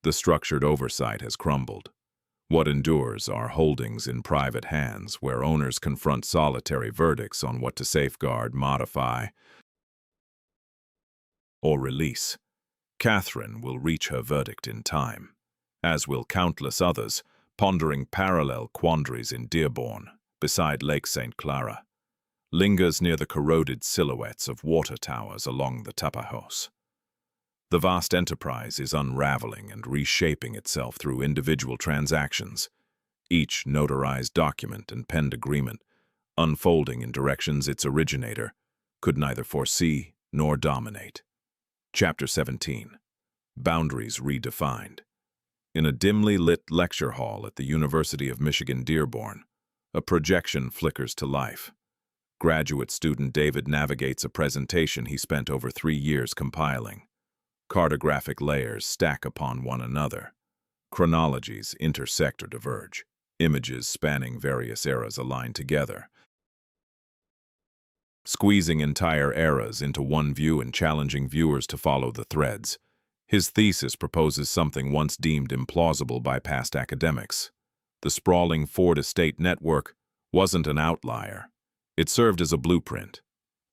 The structured oversight has crumbled. What endures are holdings in private hands where owners confront solitary verdicts on what to safeguard, modify, or release. Catherine will reach her verdict in time, as will countless others, pondering parallel quandaries in Dearborn, beside Lake St. Clara, lingers near the corroded silhouettes of water towers along the Tapajos. The vast enterprise is unraveling and reshaping itself through individual transactions, each notarized document and penned agreement, unfolding in directions its originator could neither foresee nor dominate. Chapter 17. Boundaries Redefined. In a dimly lit lecture hall at the University of Michigan Dearborn, a projection flickers to life. Graduate student David navigates a presentation he spent over 3 years compiling. Cartographic layers stack upon one another. Chronologies intersect or diverge. Images spanning various eras align together, squeezing entire eras into one view and challenging viewers to follow the threads. His thesis proposes something once deemed implausible by past academics. The sprawling Ford estate network wasn't an outlier. It served as a blueprint.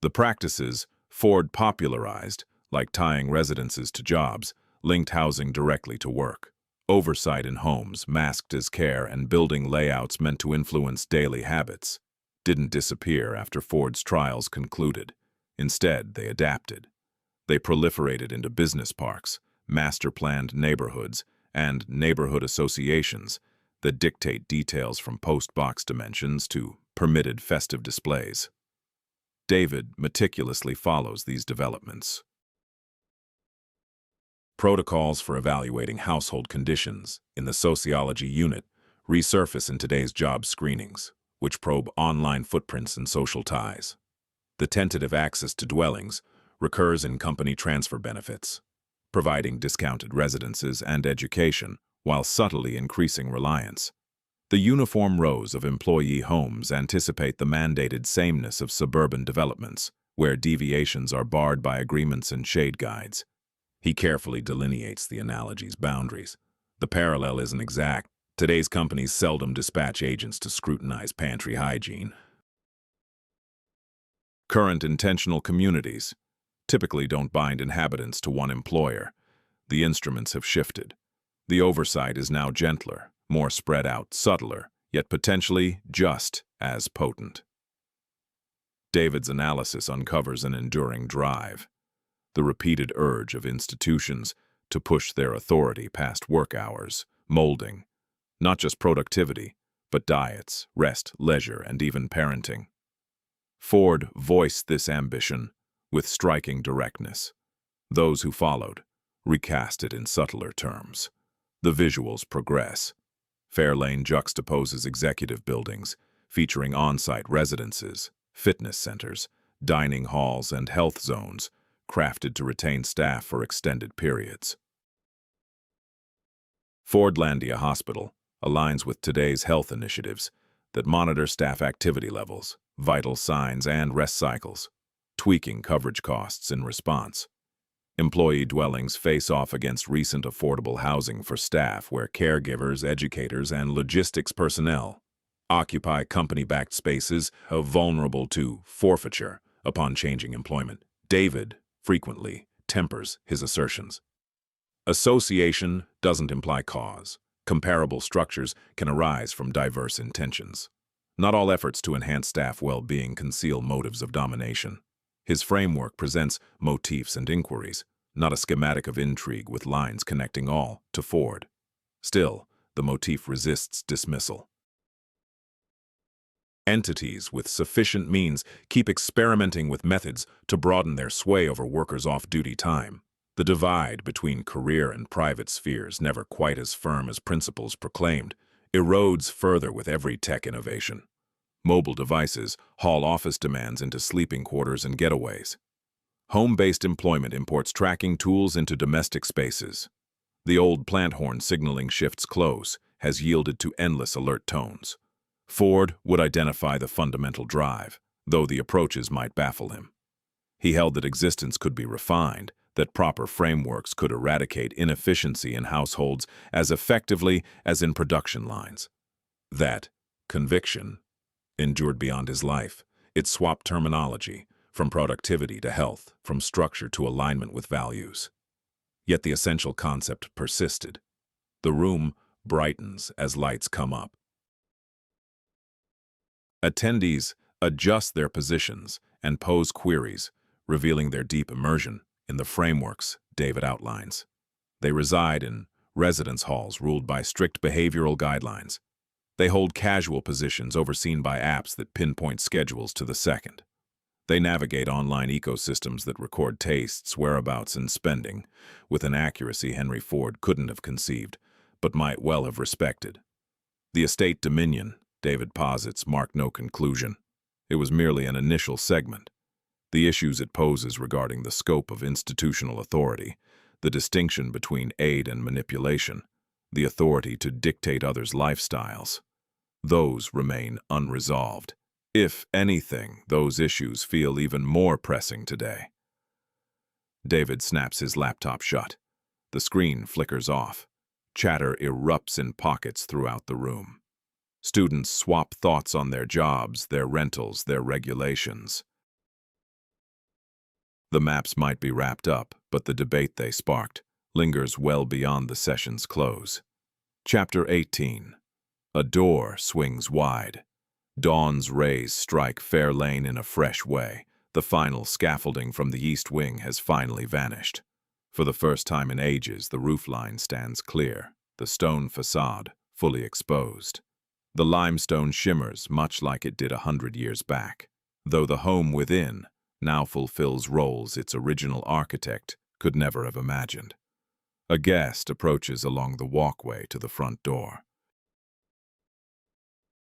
The practices Ford popularized, like tying residences to jobs, linked housing directly to work. Oversight in homes, masked as care, and building layouts meant to influence daily habits, didn't disappear after Ford's trials concluded. Instead, they adapted. They proliferated into business parks, master-planned neighborhoods, and neighborhood associations that dictate details from post-box dimensions to permitted festive displays. David meticulously follows these developments. Protocols for evaluating household conditions in the sociology unit resurface in today's job screenings, which probe online footprints and social ties. The tentative access to dwellings recurs in company transfer benefits, providing discounted residences and education while subtly increasing reliance. The uniform rows of employee homes anticipate the mandated sameness of suburban developments, where deviations are barred by agreements and shade guides. He carefully delineates the analogy's boundaries. The parallel isn't exact. Today's companies seldom dispatch agents to scrutinize pantry hygiene. Current intentional communities typically don't bind inhabitants to one employer. The instruments have shifted. The oversight is now gentler, more spread out, subtler, yet potentially just as potent. David's analysis uncovers an enduring drive, the repeated urge of institutions to push their authority past work hours, molding not just productivity, but diets, rest, leisure, and even parenting. Ford voiced this ambition with striking directness. Those who followed recast it in subtler terms. The visuals progress. Fairlane juxtaposes executive buildings, featuring on-site residences, fitness centers, dining halls, and health zones, crafted to retain staff for extended periods. Fordlandia Hospital aligns with today's health initiatives that monitor staff activity levels, vital signs, and rest cycles, tweaking coverage costs in response. Employee dwellings face off against recent affordable housing for staff where caregivers, educators, and logistics personnel occupy company-backed spaces vulnerable to forfeiture upon changing employment. David frequently tempers his assertions. Association doesn't imply cause. Comparable structures can arise from diverse intentions. Not all efforts to enhance staff well-being conceal motives of domination. His framework presents motifs and inquiries, not a schematic of intrigue with lines connecting all to Ford. Still, the motif resists dismissal. Entities with sufficient means keep experimenting with methods to broaden their sway over workers' off-duty time. The divide between career and private spheres, never quite as firm as principles proclaimed, erodes further with every tech innovation. Mobile devices haul office demands into sleeping quarters and getaways. Home-based employment imports tracking tools into domestic spaces. The old plant horn signaling shifts close has yielded to endless alert tones. Ford would identify the fundamental drive, though the approaches might baffle him. He held that existence could be refined, that proper frameworks could eradicate inefficiency in households as effectively as in production lines. That conviction endured beyond his life. It swapped terminology, from productivity to health, from structure to alignment with values. Yet the essential concept persisted. The room brightens as lights come up. Attendees adjust their positions and pose queries, revealing their deep immersion in the frameworks David outlines. They reside in residence halls ruled by strict behavioral guidelines. They hold casual positions overseen by apps that pinpoint schedules to the second. They navigate online ecosystems that record tastes, whereabouts, and spending with an accuracy Henry Ford couldn't have conceived, but might well have respected. The estate dominion, David posits, marked no conclusion. It was merely an initial segment. The issues it poses regarding the scope of institutional authority, the distinction between aid and manipulation, the authority to dictate others' lifestyles, those remain unresolved. If anything, those issues feel even more pressing today. David snaps his laptop shut. The screen flickers off. Chatter erupts in pockets throughout the room. Students swap thoughts on their jobs, their rentals, their regulations. The maps might be wrapped up, but the debate they sparked lingers well beyond the session's close. Chapter 18. A door swings wide. Dawn's rays strike Fair Lane in a fresh way. The final scaffolding from the east wing has finally vanished. For the first time in ages, the roofline stands clear, the stone facade fully exposed. The limestone shimmers much like it did 100 years back, though the home within now fulfills roles its original architect could never have imagined. A guest approaches along the walkway to the front door.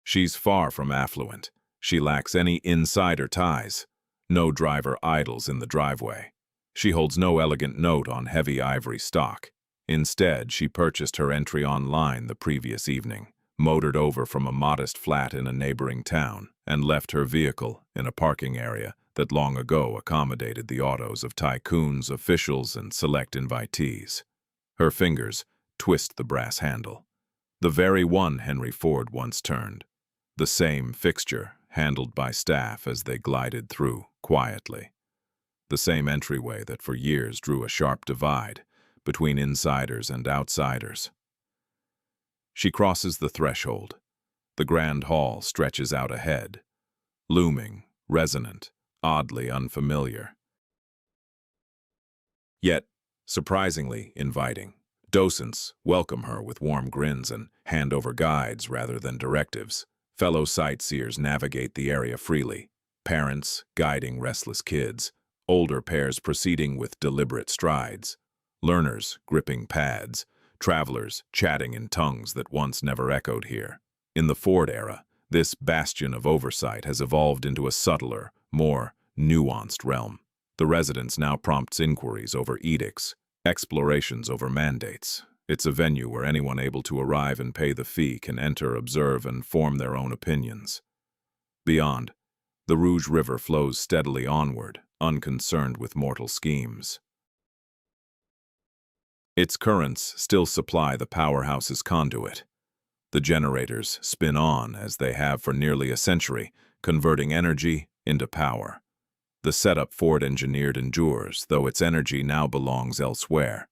She's far from affluent. She lacks any insider ties. No driver idles in the driveway. She holds no elegant note on heavy ivory stock. Instead, she purchased her entry online the previous evening, motored over from a modest flat in a neighboring town, and left her vehicle in a parking area that long ago accommodated the autos of tycoons, officials, and select invitees. Her fingers twist the brass handle. The very one Henry Ford once turned. The same fixture, handled by staff as they glided through, quietly. The same entryway that for years drew a sharp divide between insiders and outsiders. She crosses the threshold. The grand hall stretches out ahead, looming, resonant, oddly unfamiliar. Yet, surprisingly inviting. Docents welcome her with warm grins and hand over guides rather than directives. Fellow sightseers navigate the area freely, parents guiding restless kids, older pairs proceeding with deliberate strides, learners gripping pads, travelers chatting in tongues that once never echoed here. In the Ford era, this bastion of oversight has evolved into a subtler, more nuanced realm. The residence now prompts inquiries over edicts, explorations over mandates. It's a venue where anyone able to arrive and pay the fee can enter, observe, and form their own opinions. Beyond, the Rouge River flows steadily onward, unconcerned with mortal schemes. Its currents still supply the powerhouse's conduit. The generators spin on, as they have for nearly a century, converting energy into power. The setup Ford engineered endures, though its energy now belongs elsewhere.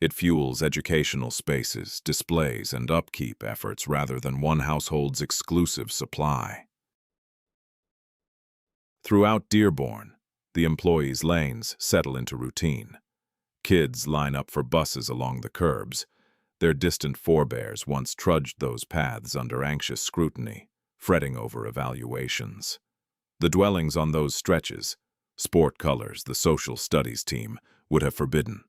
It fuels educational spaces, displays, and upkeep efforts rather than one household's exclusive supply. Throughout Dearborn, the employees' lanes settle into routine. Kids line up for buses along the curbs. Their distant forebears once trudged those paths under anxious scrutiny, fretting over evaluations. The dwellings on those stretches, sport colors the social studies team would have forbidden.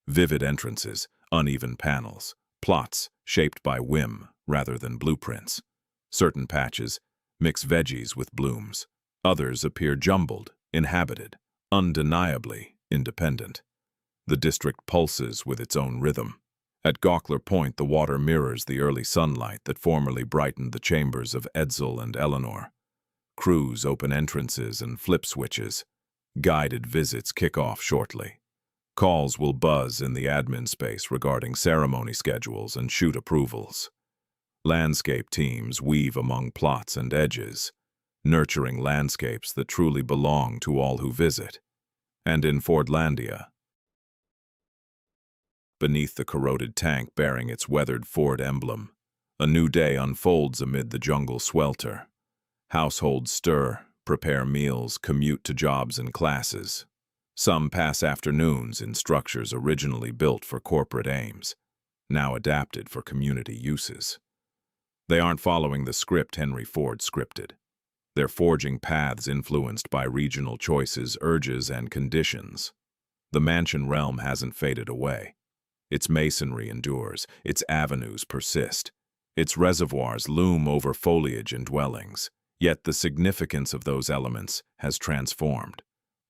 Vivid entrances, uneven panels, plots shaped by whim rather than blueprints. Certain patches, mix veggies with blooms. Others appear jumbled, inhabited, undeniably independent. The district pulses with its own rhythm. At Gawkler Point, the water mirrors the early sunlight that formerly brightened the chambers of Edsel and Eleanor. Crews open entrances and flip switches. Guided visits kick off shortly. Calls will buzz in the admin space regarding ceremony schedules and shoot approvals. Landscape teams weave among plots and edges, nurturing landscapes that truly belong to all who visit. And in Fordlandia, beneath the corroded tank bearing its weathered Ford emblem, a new day unfolds amid the jungle swelter. Households stir, prepare meals, commute to jobs and classes. Some pass afternoons in structures originally built for corporate aims, now adapted for community uses. They aren't following the script Henry Ford scripted. They're forging paths influenced by regional choices, urges, and conditions. The mansion realm hasn't faded away. Its masonry endures, its avenues persist, its reservoirs loom over foliage and dwellings. Yet the significance of those elements has transformed.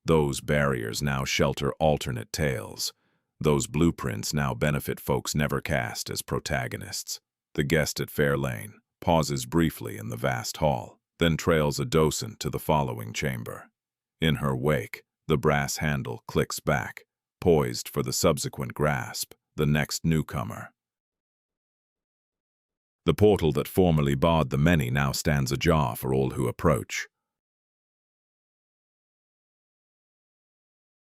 Those barriers now shelter alternate tales. Those blueprints now benefit folks never cast as protagonists. The guest at Fairlane pauses briefly in the vast hall, then trails a docent to the following chamber. In her wake, the brass handle clicks back, poised for the subsequent grasp, the next newcomer. The portal that formerly barred the many now stands ajar for all who approach.